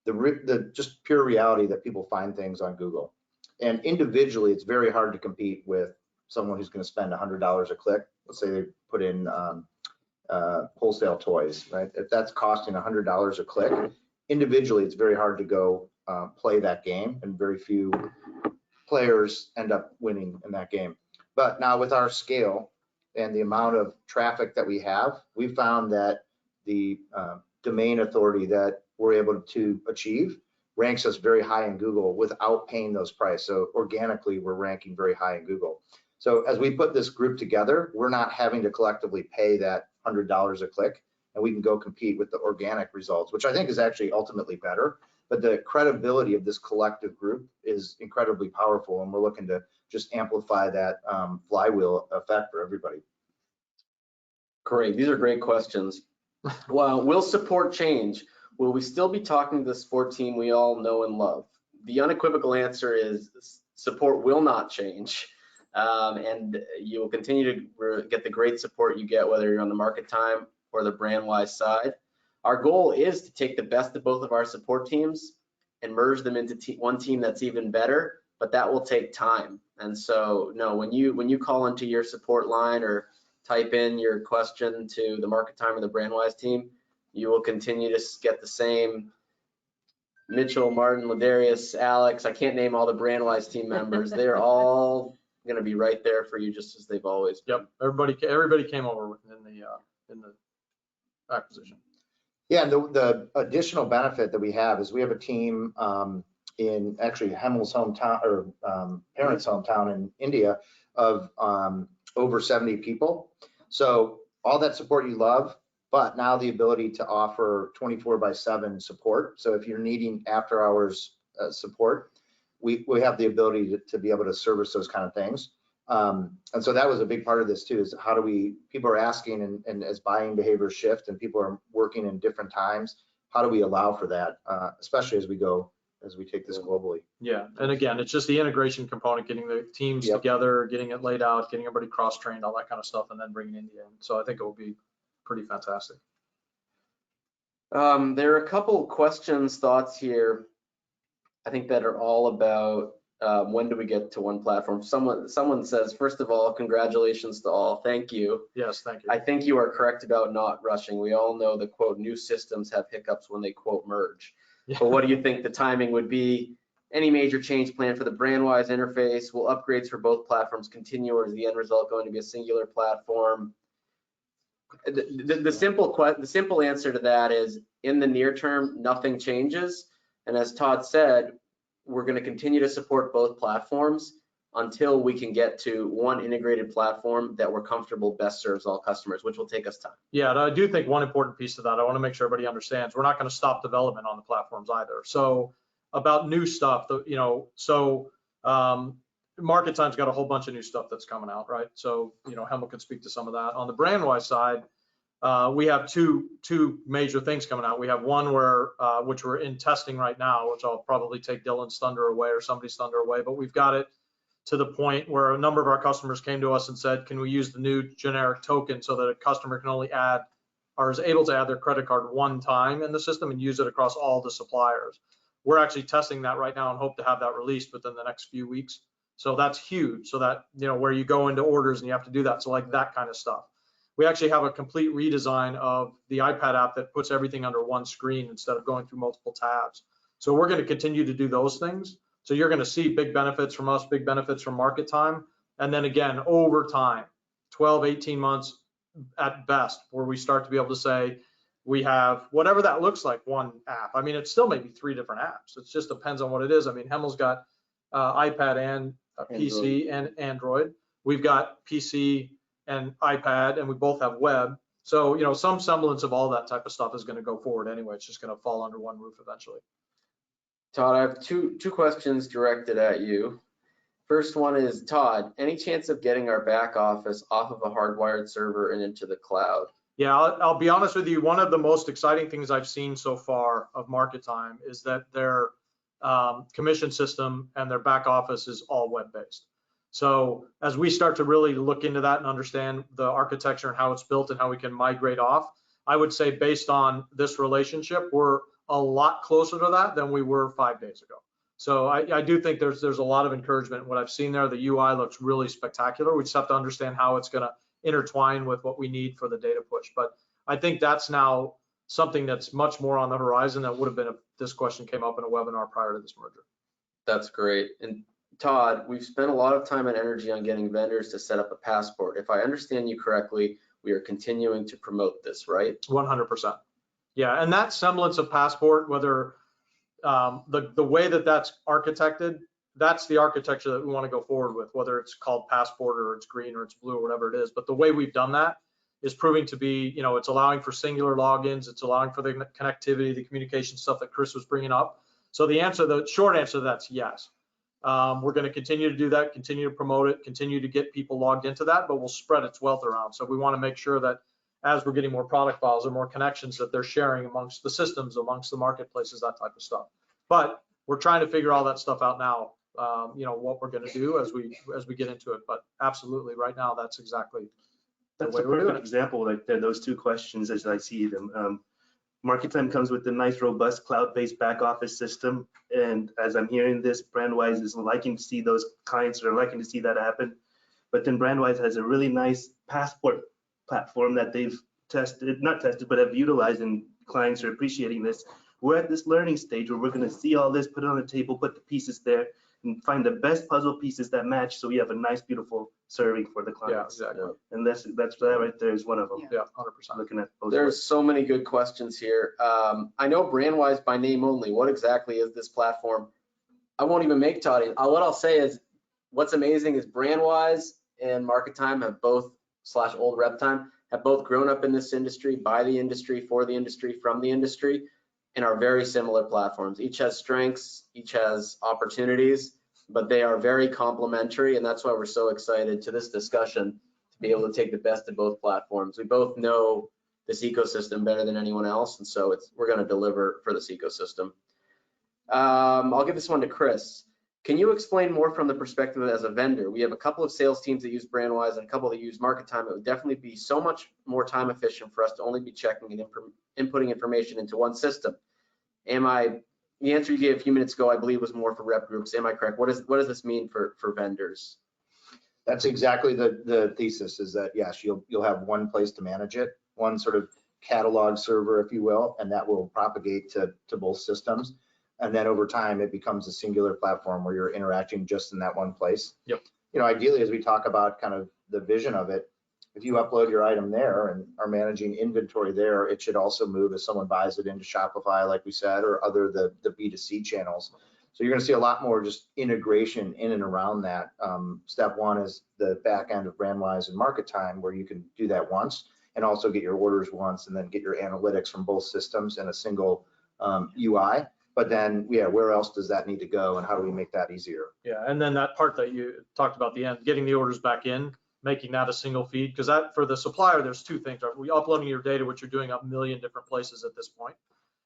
the just pure reality that people find things on Google. And individually, it's very hard to compete with someone who's going to spend $100 a click. Let's say they put in wholesale toys, right? If that's costing $100 a click, individually, it's very hard to go play that game, and very few players end up winning in that game. But now with our scale and the amount of traffic that we have, we found that the domain authority that we're able to achieve ranks us very high in Google without paying those prices. So organically, we're ranking very high in Google. So as we put this group together, we're not having to collectively pay that $100 a click, and we can go compete with the organic results, which I think is actually ultimately better. But the credibility of this collective group is incredibly powerful, and we're looking to just amplify that flywheel effect for everybody. Great, these are great questions. Well, will support change? Will we still be talking to the support team we all know and love? The unequivocal answer is support will not change. And you will continue to get the great support you get, whether you're on the MarketTime or the Brandwise side. Our goal is to take the best of both of our support teams and merge them into one team that's even better, but that will take time. And so, no, when you call into your support line or type in your question to the MarketTime or the Brandwise team, you will continue to get the same Mitchell, Martin, Ladarius, Alex. I can't name all the Brandwise team members. They're all going to be right there for you, just as they've always been. Yep, everybody came over within the acquisition. Yeah, the additional benefit that we have is we have a team in actually Hemal's hometown, or parents' hometown in India, of over 70 people. So all that support you love, but now the ability to offer 24/7 support. So if you're needing after hours support, we have the ability to be able to service those kind of things. And so that was a big part of this too, is how do people are asking, and as buying behaviors shift and people are working in different times, how do we allow for that, especially as we go as we take this globally. Yeah, and again, it's just the integration component, getting the teams Yep. together, getting it laid out, getting everybody cross-trained, all that kind of stuff, and then bringing India in. So I think it will be pretty fantastic. There are a couple questions, thoughts here, I think, that are all about when do we get to one platform. Someone says, first of all, congratulations to all. Thank you. Yes, thank you. I think you are correct about not rushing. We all know the quote, new systems have hiccups when they quote merge. Yeah. But what do you think the timing would be? Any major change plan for the Brandwise interface? Will upgrades for both platforms continue, or is the end result going to be a singular platform? The simple answer to that is, in the near term, nothing changes. And as Todd said, we're going to continue to support both platforms until we can get to one integrated platform that we're comfortable best serves all customers, which will take us time. Yeah, and I do think one important piece of that, I want to make sure everybody understands, we're not going to stop development on the platforms either. So about new stuff, MarketTime's got a whole bunch of new stuff that's coming out, right? So, Hemal can speak to some of that. On the Brandwise side, we have two major things coming out. We have one which we're in testing right now, which I'll probably take Dylan's thunder away or somebody's thunder away, but we've got it to the point where a number of our customers came to us and said, can we use the new generic token so that a customer can only add, or is able to add their credit card one time in the system and use it across all the suppliers. We're actually testing that right now and hope to have that released within the next few weeks. So that's huge. So that, where you go into orders and you have to do that. So like that kind of stuff. We actually have a complete redesign of the iPad app that puts everything under one screen instead of going through multiple tabs. So we're going to continue to do those things. So you're going to see big benefits from us, big benefits from MarketTime. And then again, over time, 12, 18 months at best, where we start to be able to say, we have whatever that looks like, one app. I mean, it's still maybe 3 different apps. It just depends on what it is. I mean, Hemel's got iPad and PC and Android. We've got PC and iPad, and we both have web. So, some semblance of all that type of stuff is going to go forward anyway. It's just going to fall under one roof eventually. Todd, I have two questions directed at you. First one is, Todd, any chance of getting our back office off of a hardwired server and into the cloud? Yeah, I'll be honest with you. One of the most exciting things I've seen so far of MarketTime is that their commission system and their back office is all web-based. So as we start to really look into that and understand the architecture and how it's built and how we can migrate off, I would say based on this relationship, we're a lot closer to that than we were 5 days ago. So I do think there's a lot of encouragement in what I've seen there. The UI looks really spectacular. We just have to understand how it's going to intertwine with what we need for the data push. But I think that's now something that's much more on the horizon that would have been if this question came up in a webinar prior to this merger. That's great. And Todd, we've spent a lot of time and energy on getting vendors to set up a passport. If I understand you correctly, we are continuing to promote this, right? 100%. Yeah, and that semblance of passport, whether the way that that's architected, that's the architecture that we want to go forward with, whether it's called passport or it's green or it's blue or whatever it is. But the way we've done that is proving to be, it's allowing for singular logins, it's allowing for the connectivity, the communication stuff that Chris was bringing up. So the short answer to that's yes. We're going to continue to do that, continue to promote it, continue to get people logged into that, but we'll spread its wealth around. So we want to make sure that as we're getting more product files or more connections that they're sharing amongst the systems, amongst the marketplaces, that type of stuff. But we're trying to figure all that stuff out now, what we're going to do as we get into it. But absolutely, right now, that's exactly the That's way a we're doing perfect it. example, like those two questions as I see them. MarketTime comes with a nice, robust, cloud-based back office system. And as I'm hearing this, Brandwise is liking to see those clients are liking to see that happen. But then Brandwise has a really nice passport platform that they've not tested, but have utilized, and clients are appreciating this. We're at this learning stage where we're going to see all this, put it on the table, put the pieces there, and find the best puzzle pieces that match, so we have a nice, beautiful serving for the clients. Yeah, exactly. And that's that right there is one of them. Yeah, 100%. Looking at both There's ways. so many good questions here. I know Brandwise by name only. What exactly is this platform? I won't even make Todd. What I'll say is, what's amazing is Brandwise and MarketTime have both /old rep time have both grown up in this industry, by the industry, for the industry, from the industry, and are very similar platforms. Each has strengths, each has opportunities, but they are very complementary, and that's why we're so excited to this discussion to be able to take the best of both platforms. We both know this ecosystem better than anyone else, and so we're going to deliver for this ecosystem. I'll give this one to Chris. Can you explain more from the perspective as a vendor? We have a couple of sales teams that use Brandwise and a couple that use MarketTime. It would definitely be so much more time efficient for us to only be checking and inputting information into one system. The answer you gave a few minutes ago, I believe, was more for rep groups. Am I correct? What does this mean for vendors? That's exactly the thesis, is that yes, you'll have one place to manage it, one sort of catalog server, if you will, and that will propagate to both systems. And then over time, it becomes a singular platform where you're interacting just in that one place. Yep. You know, ideally, as we talk about kind of the vision of it, if you upload your item there and are managing inventory there, it should also move as someone buys it into Shopify, like we said, or other the B2C channels. So you're going to see a lot more just integration in and around that. Step one is the back end of Brandwise and MarketTime, where you can do that once and also get your orders once and then get your analytics from both systems in a single UI. But then, yeah, where else does that need to go and how do we make that easier? Yeah, and then that part that you talked about at the end, getting the orders back in, making that a single feed, because that for the supplier, there's two things. Are we uploading your data, which you're doing a million different places at this point,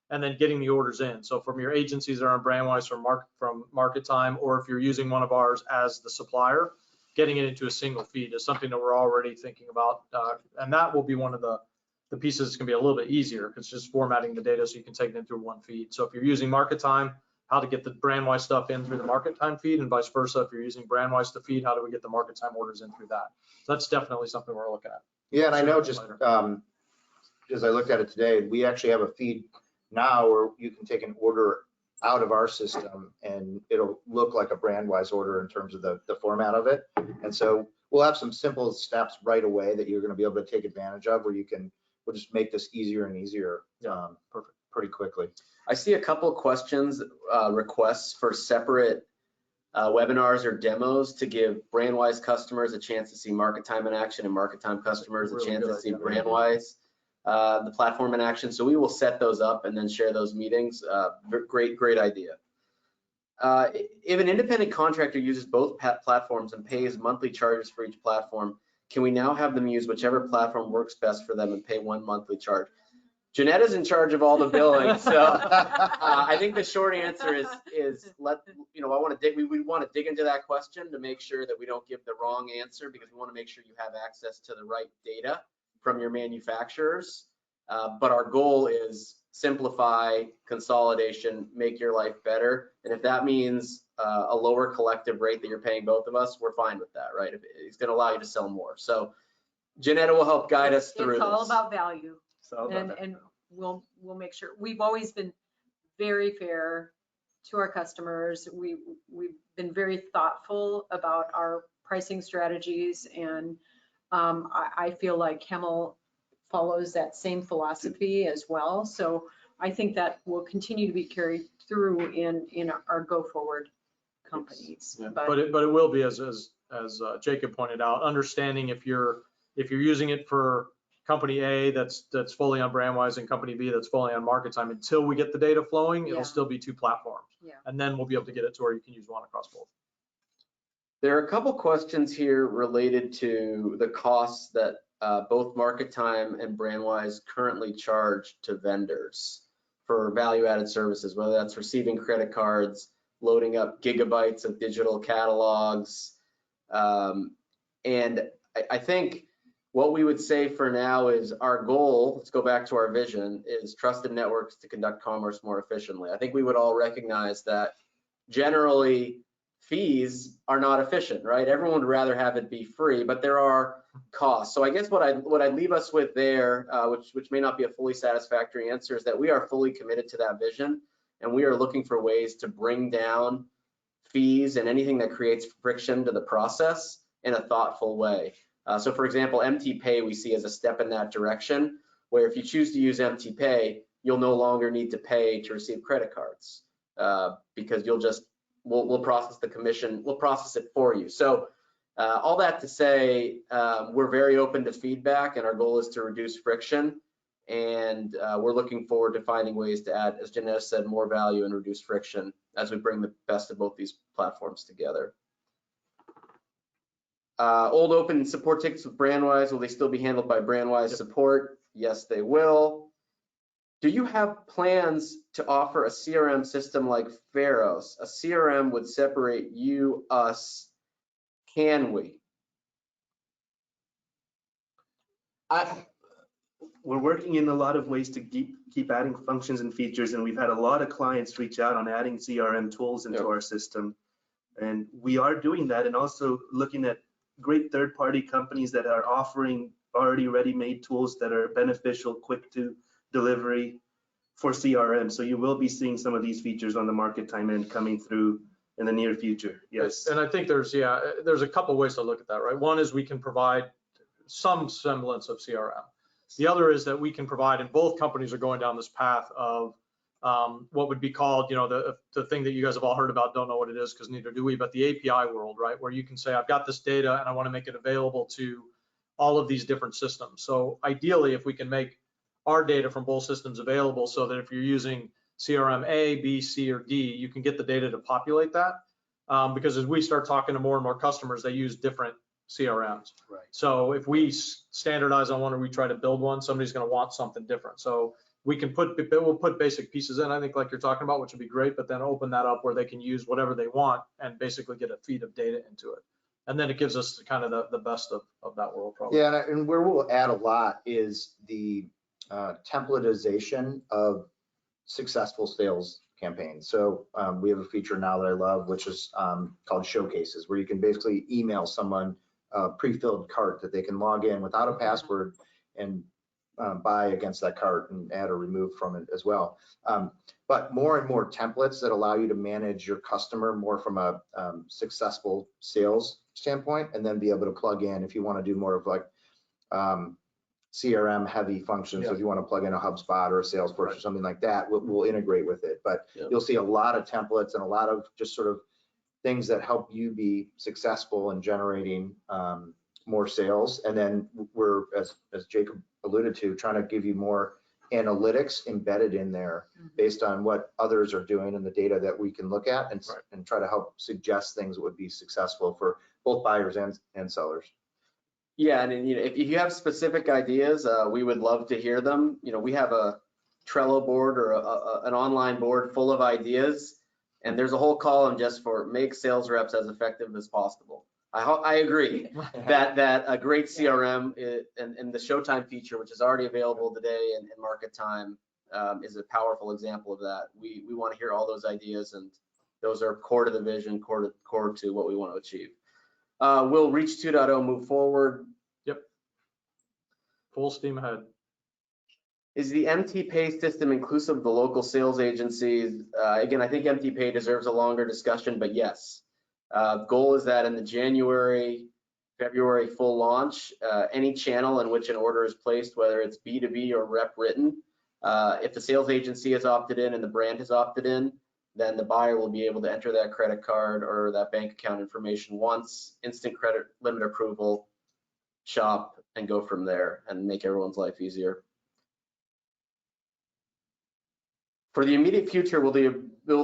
and then getting the orders in. So from your agencies that are on Brandwise from MarketTime, or if you're using one of ours as the supplier, getting it into a single feed is something that we're already thinking about. And that will be one of the pieces that's gonna be a little bit easier. It's just formatting the data so you can take it into one feed. So if you're using MarketTime, how to get the Brandwise stuff in through the MarketTime feed, and vice versa. If you're using Brandwise to feed, how do we get the MarketTime orders in through that? So that's definitely something we're looking at. Yeah, and I know just as I looked at it today, we actually have a feed now where you can take an order out of our system and it'll look like a Brandwise order in terms of the format of it. And so we'll have some simple steps right away that you're going to be able to take advantage of, where we'll just make this easier and easier. Perfect. Pretty quickly. I see a couple of questions, requests for separate webinars or demos to give Brandwise customers a chance to see MarketTime in action and MarketTime customers a chance to see Brandwise, the platform in action. So we will set those up and then share those meetings. Great idea. If an independent contractor uses both platforms and pays monthly charges for each platform, can we now have them use whichever platform works best for them and pay one monthly charge? Janetta's in charge of all the billing, so I think the short answer is we want to dig into that question to make sure that we don't give the wrong answer, because we want to make sure you have access to the right data from your manufacturers. But our goal is simplify, consolidation, make your life better. And if that means a lower collective rate that you're paying both of us, we're fine with that, right? It's going to allow you to sell more. So Janetta will help guide us through this. It's all about value. And we'll make sure. We've always been very fair to our customers. We've been very thoughtful about our pricing strategies, and I feel like Hemal follows that same philosophy as well. So I think that will continue to be carried through in our go forward companies. Yeah, but it will be, as Jacob pointed out, understanding if you're using it for company A that's fully on Brandwise and company B that's fully on MarketTime, until we get the data flowing, it'll still be two platforms. Yeah. And then we'll be able to get it to where you can use one across both. There are a couple questions here related to the costs that both MarketTime and Brandwise currently charge to vendors for value-added services, whether that's receiving credit cards, loading up gigabytes of digital catalogs. And I think what we would say for now is our goal, let's go back to our vision, is trusted networks to conduct commerce more efficiently. I think we would all recognize that generally fees are not efficient, right? Everyone would rather have it be free, but there are costs. So I guess what I'd leave us with there, which may not be a fully satisfactory answer, is that we are fully committed to that vision, and we are looking for ways to bring down fees and anything that creates friction to the process in a thoughtful way. So for example, MT Pay we see as a step in that direction, where if you choose to use MT Pay, you'll no longer need to pay to receive credit cards, because we'll process the commission, we'll process it for you. So all that to say, we're very open to feedback, and our goal is to reduce friction. And we're looking forward to finding ways to add, as Janetta said, more value and reduce friction as we bring the best of both these platforms together. Old open support tickets with Brandwise, will they still be handled by Brandwise support? Yes, they will. Do you have plans to offer a CRM system like Pharos? A CRM would separate you, us. Can we? We're working in a lot of ways to keep adding functions and features, and we've had a lot of clients reach out on adding CRM tools into our system. And we are doing that, and also looking at great third-party companies that are offering already ready-made tools that are beneficial, quick to delivery for CRM. So you will be seeing some of these features on the MarketTime end coming through in the near future. Yes. And I think there's a couple ways to look at that, right? One is we can provide some semblance of CRM. The other is that we can provide, and both companies are going down this path of what would be called, the thing that you guys have all heard about, don't know what it is because neither do we, but the API world, right? Where you can say, I've got this data and I want to make it available to all of these different systems. So ideally, if we can make our data from both systems available so that if you're using CRM A, B, C, or D, you can get the data to populate that. Because as we start talking to more and more customers, they use different CRMs. Right. So if we standardize on one or we try to build one, somebody's going to want something different. So we'll put basic pieces in, I think, like you're talking about, which would be great, but then open that up where they can use whatever they want and basically get a feed of data into it. And then it gives us kind of the best of that world, probably. Yeah, and where we'll add a lot is the templatization of successful sales campaigns. So we have a feature now that I love, which is called Showcases, where you can basically email someone a pre-filled cart that they can log in without a password and buy against that cart and add or remove from it as well. But more and more templates that allow you to manage your customer more from a successful sales standpoint, and then be able to plug in if you want to do more of like CRM heavy functions. Yeah. So if you want to plug in a HubSpot or a Salesforce or something like that, we'll integrate with it. But you'll see a lot of templates and a lot of just sort of things that help you be successful in generating more sales. And then we're, as Jacob alluded to, trying to give you more analytics embedded in there based on what others are doing and the data that we can look at and try to help suggest things that would be successful for both buyers and sellers. Yeah, and if you have specific ideas, we would love to hear them. We have a Trello board or an online board full of ideas, and there's a whole column just for make sales reps as effective as possible. I agree that a great CRM and the Showtime feature, which is already available today in MarketTime, is a powerful example of that. We want to hear all those ideas, and those are core to the vision, core to what we want to achieve. Will Reach 2.0 move forward? Yep. Full steam ahead. Is the MT Pay system inclusive of the local sales agencies? Again, I think MT Pay deserves a longer discussion, but yes. Goal is that in the January, February full launch, any channel in which an order is placed, whether it's B2B or rep written, if the sales agency has opted in and the brand has opted in, then the buyer will be able to enter that credit card or that bank account information once, instant credit limit approval, shop, and go from there and make everyone's life easier. For the immediate future, will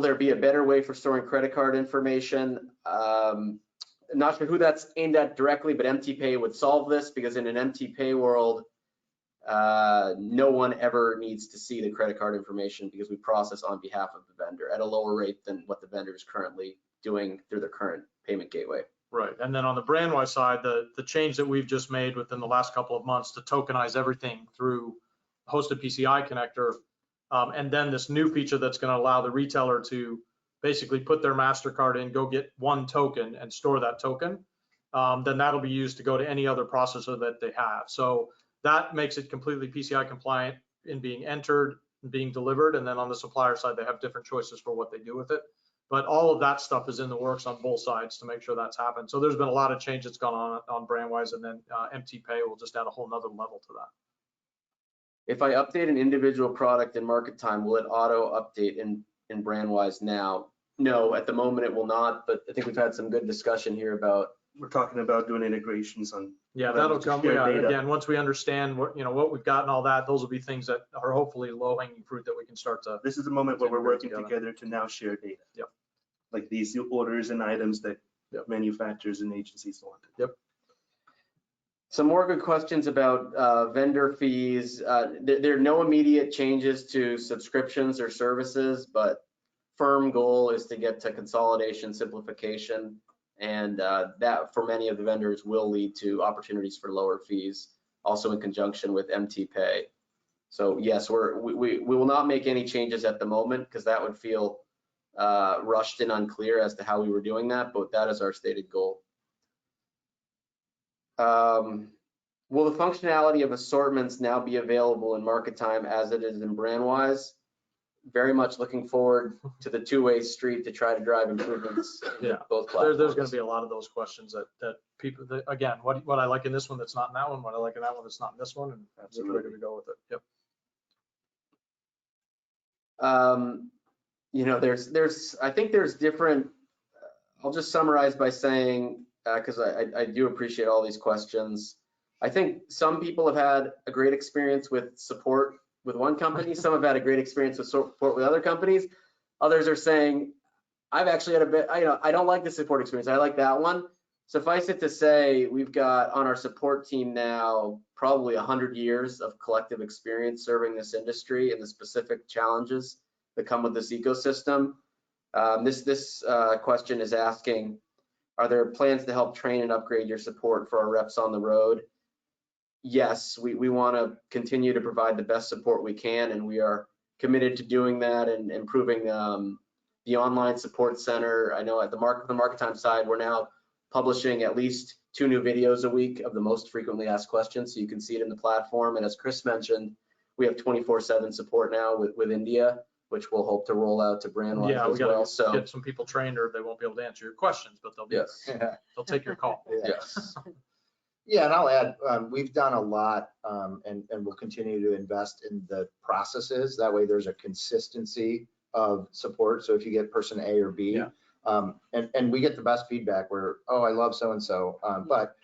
there be a better way for storing credit card information? Not sure who that's aimed at directly, but MT Pay would solve this, because in an MT Pay world, no one ever needs to see the credit card information because we process on behalf of the vendor at a lower rate than what the vendor is currently doing through their current payment gateway. Right, and then on the Brandwise side, the change that we've just made within the last couple of months to tokenize everything through hosted PCI connector, and then this new feature that's going to allow the retailer to basically put their MasterCard in, go get one token and store that token, then that'll be used to go to any other processor that they have. So that makes it completely PCI compliant in being entered and being delivered. And then on the supplier side, they have different choices for what they do with it. But all of that stuff is in the works on both sides to make sure that's happened. So there's been a lot of change that's gone on Brandwise, and then MT Pay will just add a whole nother level to that. If I update an individual product in MarketTime, will it auto update in Brandwise now? No, at the moment it will not, but I think we've had some good discussion here about. We're talking about doing integrations on. Yeah, that'll come. Yeah, again, once we understand what we've got and all that, those will be things that are hopefully low-hanging fruit that we can start to. This is the moment where we're working together to now share data. Yep. Like these orders and items that manufacturers and agencies want. Yep. Some more good questions about vendor fees. There are no immediate changes to subscriptions or services, but firm goal is to get to consolidation, simplification, and that for many of the vendors will lead to opportunities for lower fees, also in conjunction with MT Pay. So yes, we will not make any changes at the moment because that would feel rushed and unclear as to how we were doing that, but that is our stated goal. Will the functionality of assortments now be available in MarketTime as it is in Brandwise? Very much looking forward to the two-way street to try to drive improvements in Yeah. both platforms. There's going to be a lot of those questions that people, again, what I like in this one that's not in that one, what I like in that one that's not in this one, and that's the way to go with it. Yep. You know, I think there's different, I'll just summarize by saying, because I do appreciate all these questions. I think some people have had a great experience with support with one company. Some have had a great experience with support with other companies. Others are saying, I've actually had a bit, I don't like the support experience. I like that one. Suffice it to say, we've got on our support team now probably 100 years of collective experience serving this industry and the specific challenges that come with this ecosystem. This question is asking, are there plans to help train and upgrade your support for our reps on the road? Yes, we want to continue to provide the best support we can, and we are committed to doing that and improving the online support center. I know at the MarketTime side, we're now publishing at least 2 new videos a week of the most frequently asked questions, so you can see it in the platform. And as Chris mentioned, we have 24/7 support now with India, which we'll hope to roll out to Brandwise Yeah, we as got well. to So get some people trained, or they won't be able to answer your questions, but they'll be yes, they'll take your call. yes. Yeah, and I'll add, we've done a lot and we'll continue to invest in the processes. That way there's a consistency of support. So if you get person A or B, Yeah. And we get the best feedback where, oh, I love so-and-so, but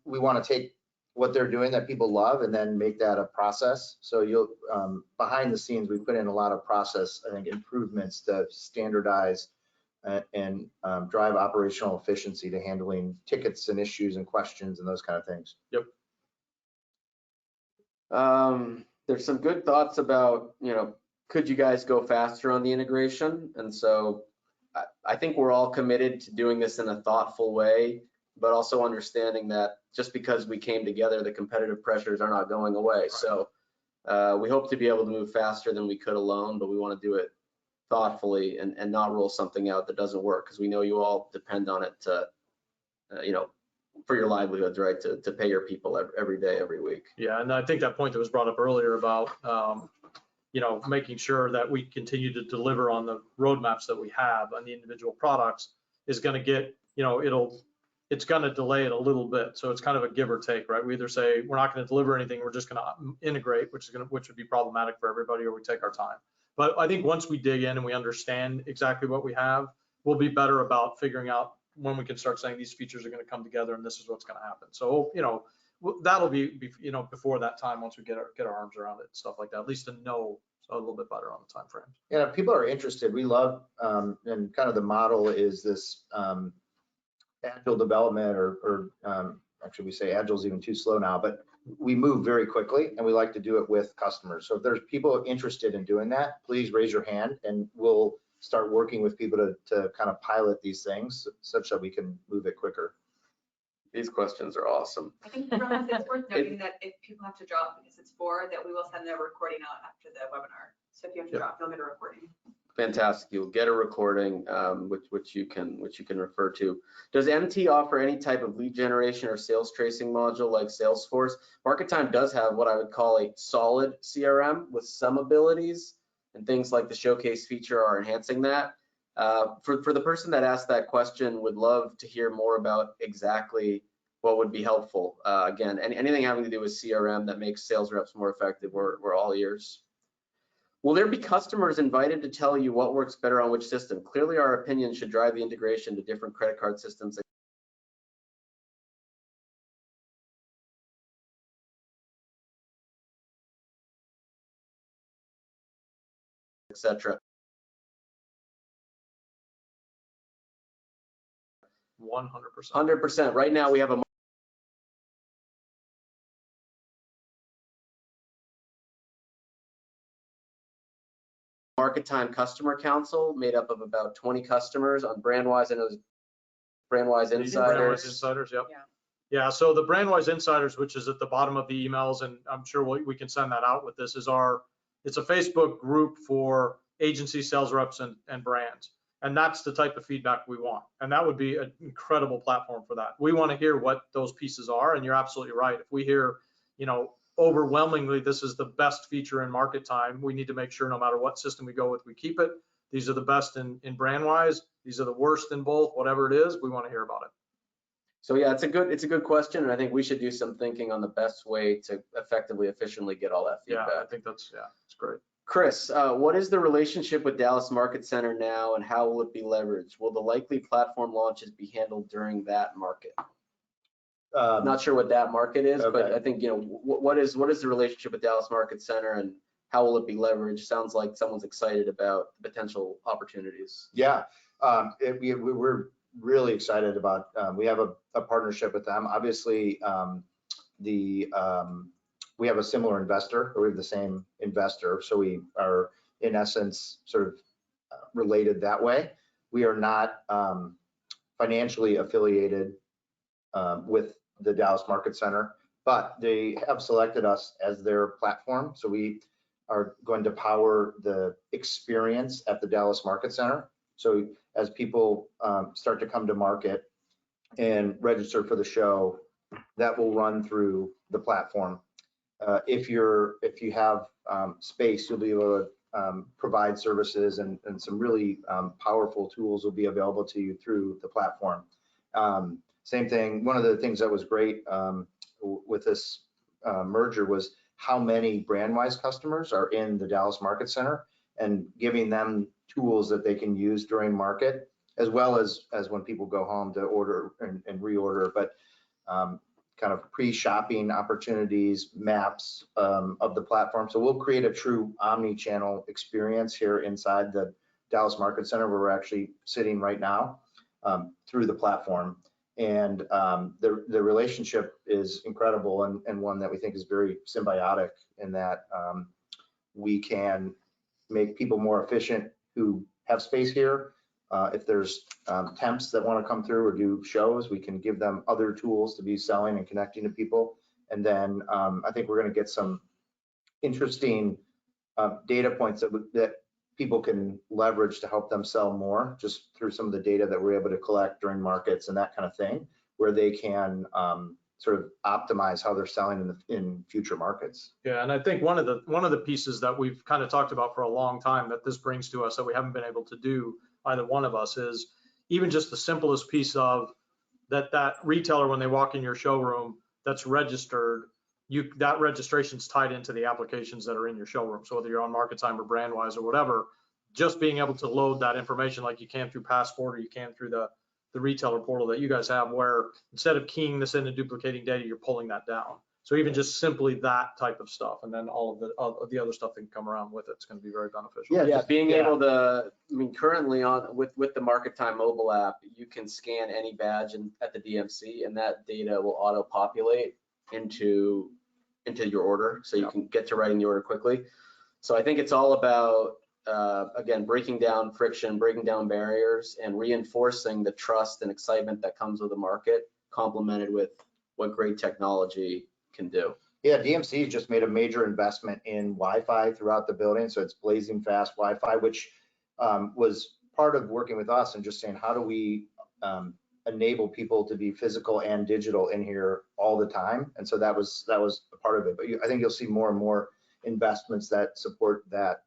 we want to take what they're doing that people love and then make that a process. So you'll, behind the scenes, we put in a lot of process, I think, improvements to standardize and drive operational efficiency to handling tickets and issues and questions and those kind of things. Yep. There's some good thoughts about, could you guys go faster on the integration? And so I think we're all committed to doing this in a thoughtful way, but also understanding that just because we came together, the competitive pressures are not going away. Right. So we hope to be able to move faster than we could alone, but we want to do it thoughtfully and not roll something out that doesn't work, because we know you all depend on it to, for your livelihoods, right? To pay your people every day, every week. Yeah, and I think that point that was brought up earlier about, making sure that we continue to deliver on the roadmaps that we have on the individual products is going to get, it's going to delay it a little bit. So it's kind of a give or take, right? We either say we're not going to deliver anything, we're just going to integrate, which would be problematic for everybody, or we take our time. But I think once we dig in and we understand exactly what we have, we'll be better about figuring out when we can start saying these features are going to come together and this is what's going to happen. So, that'll be before that time, once we get our arms around it and stuff like that, at least to know a little bit better on the time frames. Yeah, people are interested. We love, and kind of the model is this agile development, or actually we say agile is even too slow now, but we move very quickly and we like to do it with customers. So if there's people interested in doing that, please raise your hand and we'll start working with people to kind of pilot these things such that we can move it quicker. These questions are awesome. I think it's worth noting that if people have to drop because it's 4, that we will send the recording out after the webinar. So if you have to drop, you'll get a recording. Fantastic. You'll get a recording, which you can refer to. Does MT offer any type of lead generation or sales tracing module like Salesforce? MarketTime does have what I would call a solid CRM with some abilities, and things like the showcase feature are enhancing that. For the person that asked that question, would love to hear more about exactly what would be helpful. Again, anything having to do with CRM that makes sales reps more effective, we're all ears. Will there be customers invited to tell you what works better on which system? Clearly, our opinion should drive the integration to different credit card systems, etc. 100%. 100%. Right now, we have a Market Time Customer Council made up of about 20 customers. On Brandwise, I know there's Brandwise Brandwise Insiders. Insiders, yep. Yeah. Yeah, so the Brandwise Insiders, which is at the bottom of the emails, and I'm sure we can send that out with this, it's a Facebook group for agency sales reps and brands. And that's the type of feedback we want. And that would be an incredible platform for that. We want to hear what those pieces are. And you're absolutely right. If we hear, overwhelmingly, this is the best feature in Market Time, we need to make sure no matter what system we go with, we keep it. These are the best in Brandwise. These are the worst in both, whatever it is, we want to hear about it. So yeah, it's a good question, and I think we should do some thinking on the best way to effectively, efficiently get all that feedback. Yeah, I think it's great. Chris, what is the relationship with Dallas Market Center now, and how will it be leveraged? Will the likely platform launches be handled during that market? Not sure what that market is, but Okay. I think, what is the relationship with Dallas Market Center, and how will it be leveraged? Sounds like someone's excited about the potential opportunities. Yeah, we're really excited about, we have a partnership with them. Obviously, we have a similar investor, or we have the same investor. So we are in essence sort of related that way. We are not financially affiliated with the Dallas Market Center, but they have selected us as their platform. So we are going to power the experience at the Dallas Market Center. So as people start to come to market and register for the show, that will run through the platform. If you have space, you'll be able to provide services, and some really powerful tools will be available to you through the platform. Same thing, one of the things that was great with this merger was how many Brandwise customers are in the Dallas Market Center, and giving them tools that they can use during market, as well as when people go home to order and reorder, but kind of pre-shopping opportunities, maps of the platform. So we'll create a true omni-channel experience here inside the Dallas Market Center, where we're actually sitting right now, through the platform. And the relationship is incredible, and one that we think is very symbiotic, in that we can make people more efficient who have space here. If there's temps that want to come through or do shows, we can give them other tools to be selling and connecting to people. And then I think we're going to get some interesting data points that people can leverage to help them sell more, just through some of the data that we're able to collect during markets and that kind of thing, where they can sort of optimize how they're selling in future markets. Yeah, and I think one of the pieces that we've kind of talked about for a long time that this brings to us that we haven't been able to do, either one of us, is even just the simplest piece of that retailer, when they walk in your showroom that's registered, that registration's tied into the applications that are in your showroom. So whether you're on Market Time or Brandwise or whatever, just being able to load that information like you can through Passport, or you can through the retailer portal that you guys have, where instead of keying this in and duplicating data, you're pulling that down. So even just simply that type of stuff, and then all of the other stuff that can come around with it's going to be very beneficial. Yeah, being able to, currently with the Market Time mobile app, you can scan any badge at the DMC, and that data will auto-populate into your order, so you can get to writing the order quickly. So I think it's all about, again, breaking down friction, breaking down barriers, and reinforcing the trust and excitement that comes with the market, complemented with what great technology can do. Yeah, DMC just made a major investment in Wi-Fi throughout the building, so it's blazing fast Wi-Fi, which was part of working with us and just saying, how do we enable people to be physical and digital in here all the time? And so that was a part of it. But I think you'll see more and more investments that support that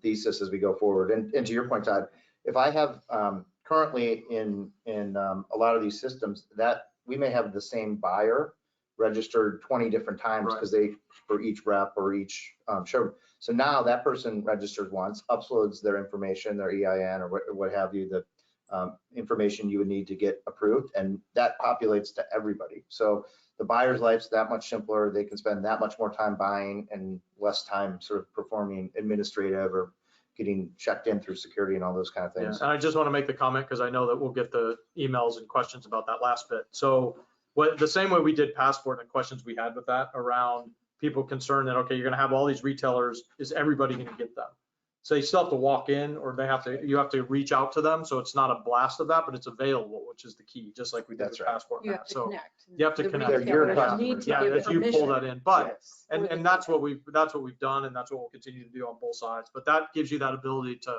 thesis as we go forward. And to your point, Todd, if I have currently in a lot of these systems, that we may have the same buyer registered 20 different times, because for each rep or each showroom. So now that person registers once, uploads their information, their EIN or what have you, the information you would need to get approved, and that populates to everybody. So the buyer's life's that much simpler. They can spend that much more time buying and less time sort of performing administrative or getting checked in through security and all those kind of things. Yeah, and I just want to make the comment, because I know that we'll get the emails and questions about that last bit. So the same way we did Passport and the questions we had with that around people concerned that, okay, you're going to have all these retailers, is everybody going to get them? So you still have to walk in, or you have to reach out to them. So it's not a blast of that, but it's available, which is the key, just like we did That's with right. Passport You Map. have to So connect. you have to The connect. They're your retailers customers. need to yeah, give if you pull that permission. in, but Yes. and that's what we've done, and that's what we'll continue to do on both sides. But that gives you that ability to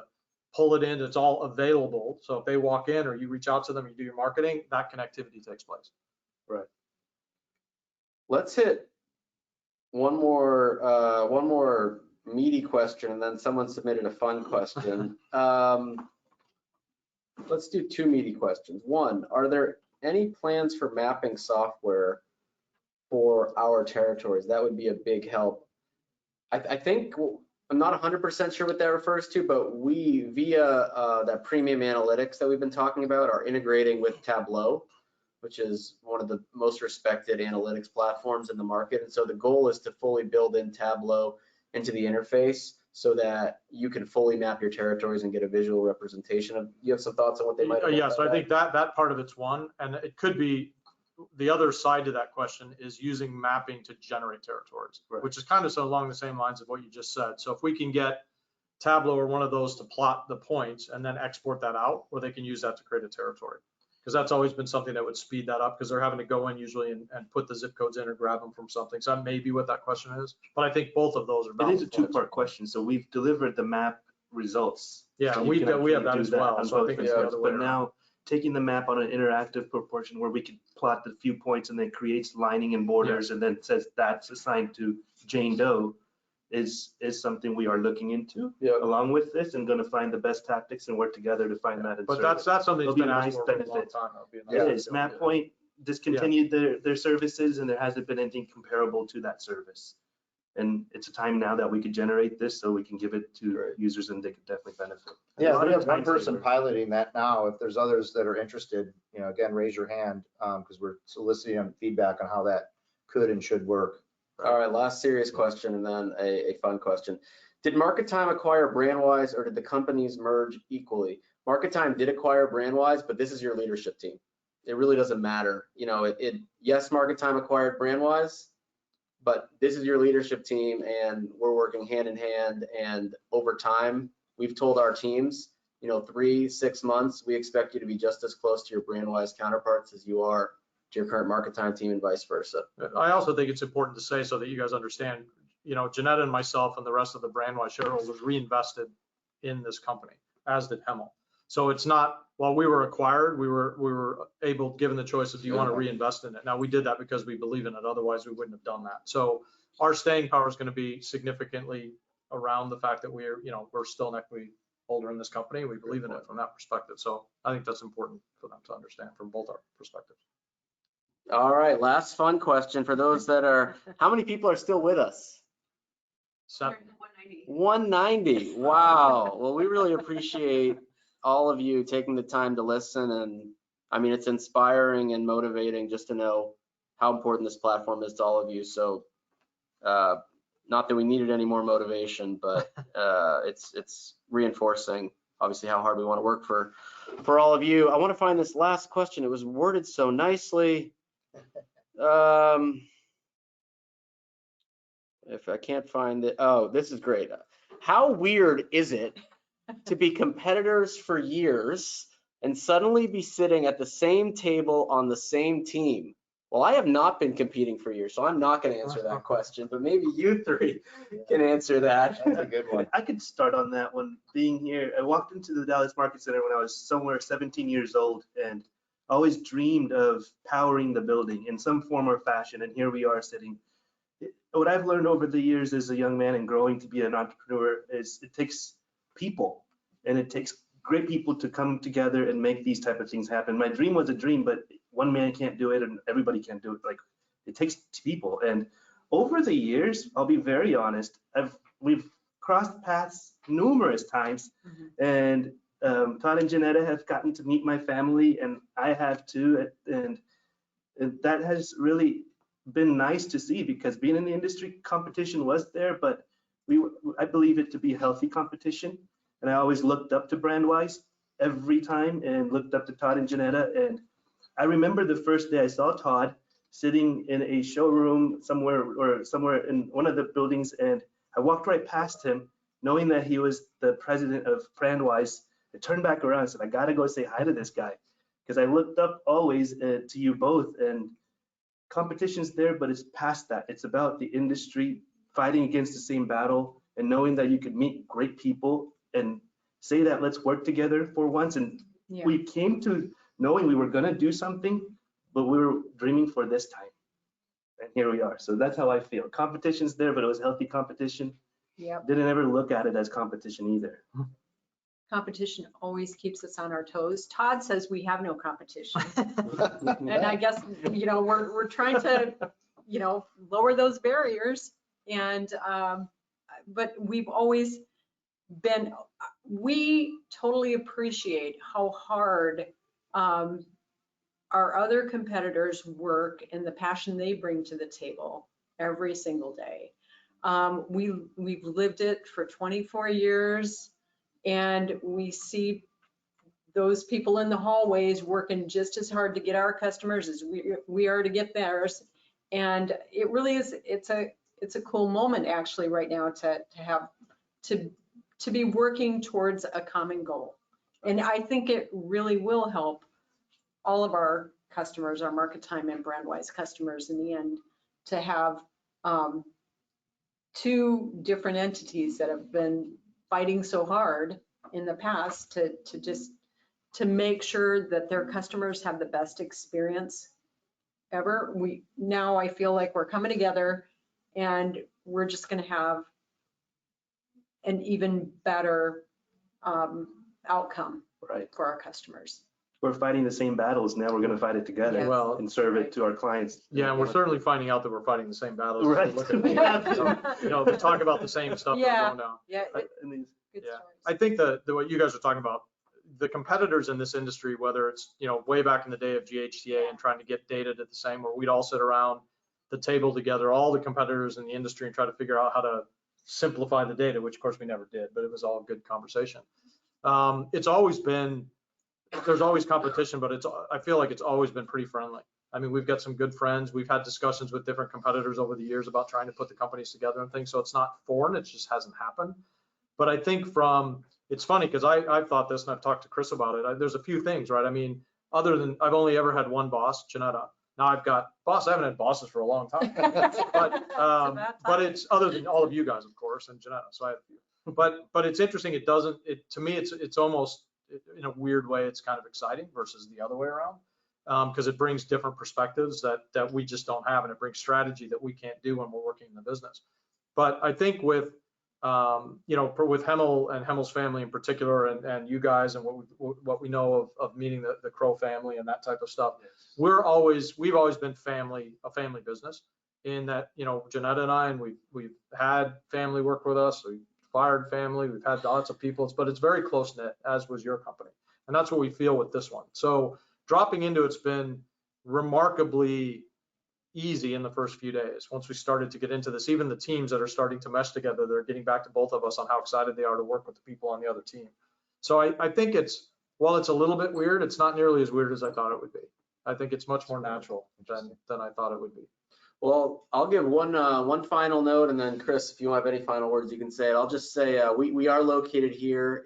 pull it in. It's all available. So if they walk in or you reach out to them, you do your marketing, that connectivity takes place. Let's hit one more meaty question, and then someone submitted a fun question. Let's do two meaty questions. One, are there any plans for mapping software for our territories? That would be a big help. I think, I'm not 100% sure what that refers to, but we, via that premium analytics that we've been talking about, are integrating with Tableau, which is one of the most respected analytics platforms in the market. And so the goal is to fully build in Tableau into the interface so that you can fully map your territories and get a visual representation of. You have some thoughts on what they might have? Yeah, so I think that part of it's one, and it could be the other side to that question is using mapping to generate territories, which is kind of so along the same lines of what you just said. So if we can get Tableau or one of those to plot the points and then export that out, or they can use that to create a territory. Because that's always been something that would speed that up, because they're having to go in usually and put the zip codes in or grab them from something. So that may be what that question is. But I think both of those are It valid is a points. two-part question. So we've delivered the map results. Yeah, So you we can have actually that do as well. on So I both think it's the results. other way But around. now taking the map on an interactive proportion where we can plot the few points and then creates lining and borders and then says that's assigned to Jane Doe is something we are looking into along with this, and going to find the best tactics and work together to find that. But that's something It'll that's be been a asked nice for a long benefit. time. That would be a nice It thing is. to do. MapPoint discontinued their services, and there hasn't been anything comparable to that service. And it's a time now that we could generate this so we can give it to users and they could definitely benefit. Yeah, we have one Time person saver. piloting that now. If there's others that are interested, again, raise your hand, because we're soliciting on feedback on how that could and should work. All right, last serious question and then a fun question. Did MarketTime acquire Brandwise, or did the companies merge equally? MarketTime did acquire Brandwise, but this is your leadership team. It really doesn't matter. Yes, MarketTime acquired Brandwise, but this is your leadership team, and we're working hand in hand. And over time, we've told our teams, 3-6 months, we expect you to be just as close to your Brandwise counterparts as you are to your current MarketTime team, and vice versa. I also think it's important to say, so that you guys understand, Janetta and myself and the rest of the Brandwise shareholders reinvested in this company, as did Hemal. So it's not, while we were acquired, we were able, given the choice of, do you want to reinvest in it? Now, we did that because we believe in it. Otherwise, we wouldn't have done that. So our staying power is going to be significantly around the fact that we're still an equity holder in this company. We believe in it from that perspective. So I think that's important for them to understand from both our perspectives. All right, last fun question for those that are, how many people are still with us? 190. 190. Wow. Well, we really appreciate all of you taking the time to listen. And I mean, it's inspiring and motivating just to know how important this platform is to all of you. So not that we needed any more motivation, but it's reinforcing obviously how hard we want to work for all of you. I want to find this last question. It was worded so nicely. If I can't find it, oh, this is great. How weird is it to be competitors for years and suddenly be sitting at the same table on the same team? Well, I have not been competing for years, so I'm not going to answer that question, but maybe you three can answer that. That's a good one. I could start on that one. Being here, I walked into the Dallas Market Center when I was somewhere 17 years old, and always dreamed of powering the building in some form or fashion, and here we are sitting. What I've learned over the years as a young man and growing to be an entrepreneur is it takes people, and it takes great people to come together and make these type of things happen. My dream was a dream, but one man can't do it and everybody can't do it. Like, it takes people. And over the years, I'll be very honest, we've crossed paths numerous times, and Todd and Janetta have gotten to meet my family, and I have too, and that has really been nice to see, because being in the industry, competition was there, but I believe it to be a healthy competition. And I always looked up to Brandwise every time, and looked up to Todd and Janetta. And I remember the first day I saw Todd sitting in a showroom somewhere in one of the buildings, and I walked right past him, knowing that he was the president of Brandwise, I turned back around and said, I gotta go say hi to this guy. Because I looked up always to you both, and competition's there, but it's past that. It's about the industry fighting against the same battle and knowing that you could meet great people and say that let's work together for once. And Yeah. we came to knowing we were gonna do something, but we were dreaming for this time. And here we are. So that's how I feel. Competition's there, but it was healthy competition. Yep. Didn't ever look at it as competition either. Competition always keeps us on our toes. Todd says we have no competition. And I guess, we're trying to, lower those barriers. And, but we've always been, we totally appreciate how hard our other competitors work and the passion they bring to the table every single day. We've lived it for 24 years. And we see those people in the hallways working just as hard to get our customers as we are to get theirs. And it really is, it's a cool moment actually right now to be working towards a common goal. And I think it really will help all of our customers, our MarketTime and Brandwise customers in the end, to have two different entities that have been fighting so hard in the past to make sure that their customers have the best experience ever. Now I feel like we're coming together and we're just going to have an even better outcome Right. for our customers. We're fighting the same battles. Now we're gonna fight it together Yes. Well, and serve it to our clients. yeah, and we're certainly finding out that we're fighting the same battles. Right. Look at, they talk about the same stuff that's Yeah. going down. Yeah, And these- good Yeah. stories. I think the what you guys are talking about, the competitors in this industry, whether it's, way back in the day of GHTA and trying to get data to the same, where we'd all sit around the table together, all the competitors in the industry, and try to figure out how to simplify the data, which of course we never did, but it was all good conversation. It's always been, there's always competition, but I feel like it's always been pretty friendly. I mean, we've got some good friends. We've had discussions with different competitors over the years about trying to put the companies together and things. So it's not foreign, it just hasn't happened. But I think it's funny because I've thought this and I've talked to Chris about it. There's a few things, right? I mean, other than I've only ever had one boss, Janetta. Now I've got I haven't had bosses for a long time. But it's other than all of you guys, of course, and Janetta. So I have a few. But it's interesting. To me, it's almost, in a weird way, it's kind of exciting versus the other way around, because it brings different perspectives that we just don't have, and it brings strategy that we can't do when we're working in the business. But I think with Hemal and Hemal's family in particular, and you guys, and what we know of meeting the Crow family and that type of stuff, we've always been a family business. In that, Janetta and I, and we've had family work with us. We fired family. We've had lots of people, but it's very close knit, as was your company, and that's what we feel with this one. So dropping into it's been remarkably easy in the first few days. Once we started to get into this, even the teams that are starting to mesh together, they're getting back to both of us on how excited they are to work with the people on the other team. So I think while it's a little bit weird, it's not nearly as weird as I thought it would be. I think it's much more natural than I thought it would be. Well, I'll give one final note, and then Chris, if you have any final words, you can say it. I'll just say we are located here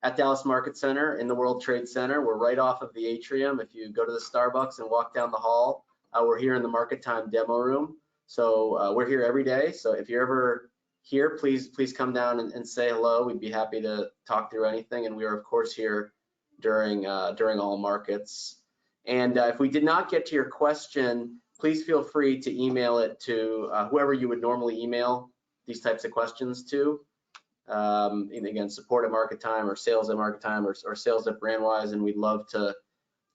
at Dallas Market Center in the World Trade Center. We're right off of the atrium. If you go to the Starbucks and walk down the hall, we're here in the MarketTime demo room. So we're here every day. So if you're ever here, please come down and say hello. We'd be happy to talk through anything. And we are, of course, here during all markets. And if we did not get to your question, please feel free to email it to whoever you would normally email these types of questions to. And again, support at MarketTime or sales at MarketTime or sales at Brandwise, and we'd love to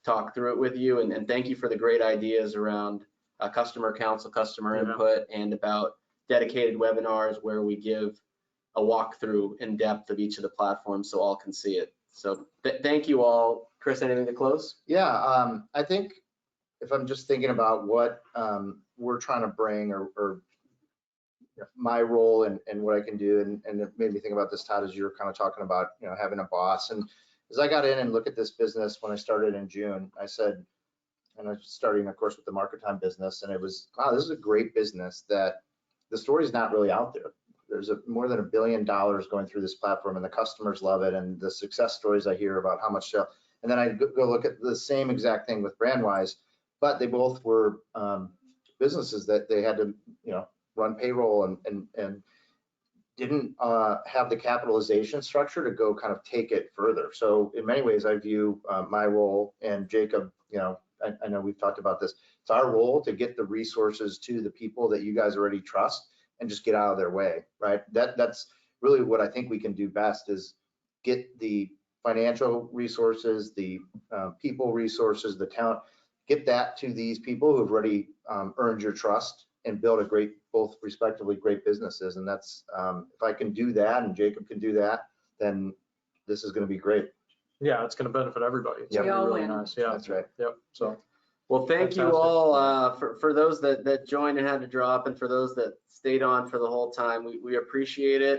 talk through it with you. And thank you for the great ideas around customer council, customer input, and about dedicated webinars where we give a walkthrough in depth of each of the platforms so all can see it. So thank you all. Chris, anything to close? Yeah, I think if I'm just thinking about what we're trying to bring or my role and what I can do, and it made me think about this, Todd, as you were kind of talking about, having a boss. And as I got in and look at this business when I started in June, I said, and I was starting, of course, with the MarketTime business, and it was, wow, this is a great business that the story is not really out there. there's more than $1 billion going through this platform, and the customers love it, and the success stories I hear about how much sale. And then I go look at the same exact thing with Brandwise, but they both were businesses that they had to, run payroll and didn't have the capitalization structure to go kind of take it further. So in many ways, I view my role, and Jacob, I know we've talked about this. It's our role to get the resources to the people that you guys already trust and just get out of their way, right? That's really what I think we can do best, is get the financial resources, the people resources, the talent, get that to these people who've already earned your trust and build a great, both respectively great businesses. And that's, if I can do that and Jacob can do that, then this is going to be great. Yeah, it's going to benefit everybody. It's Yep. gonna be We all really win. nice. Yeah. That's right. Yep. So. Well, thank you Fantastic. all for those that joined and had to drop, and for those that stayed on for the whole time. We appreciate it.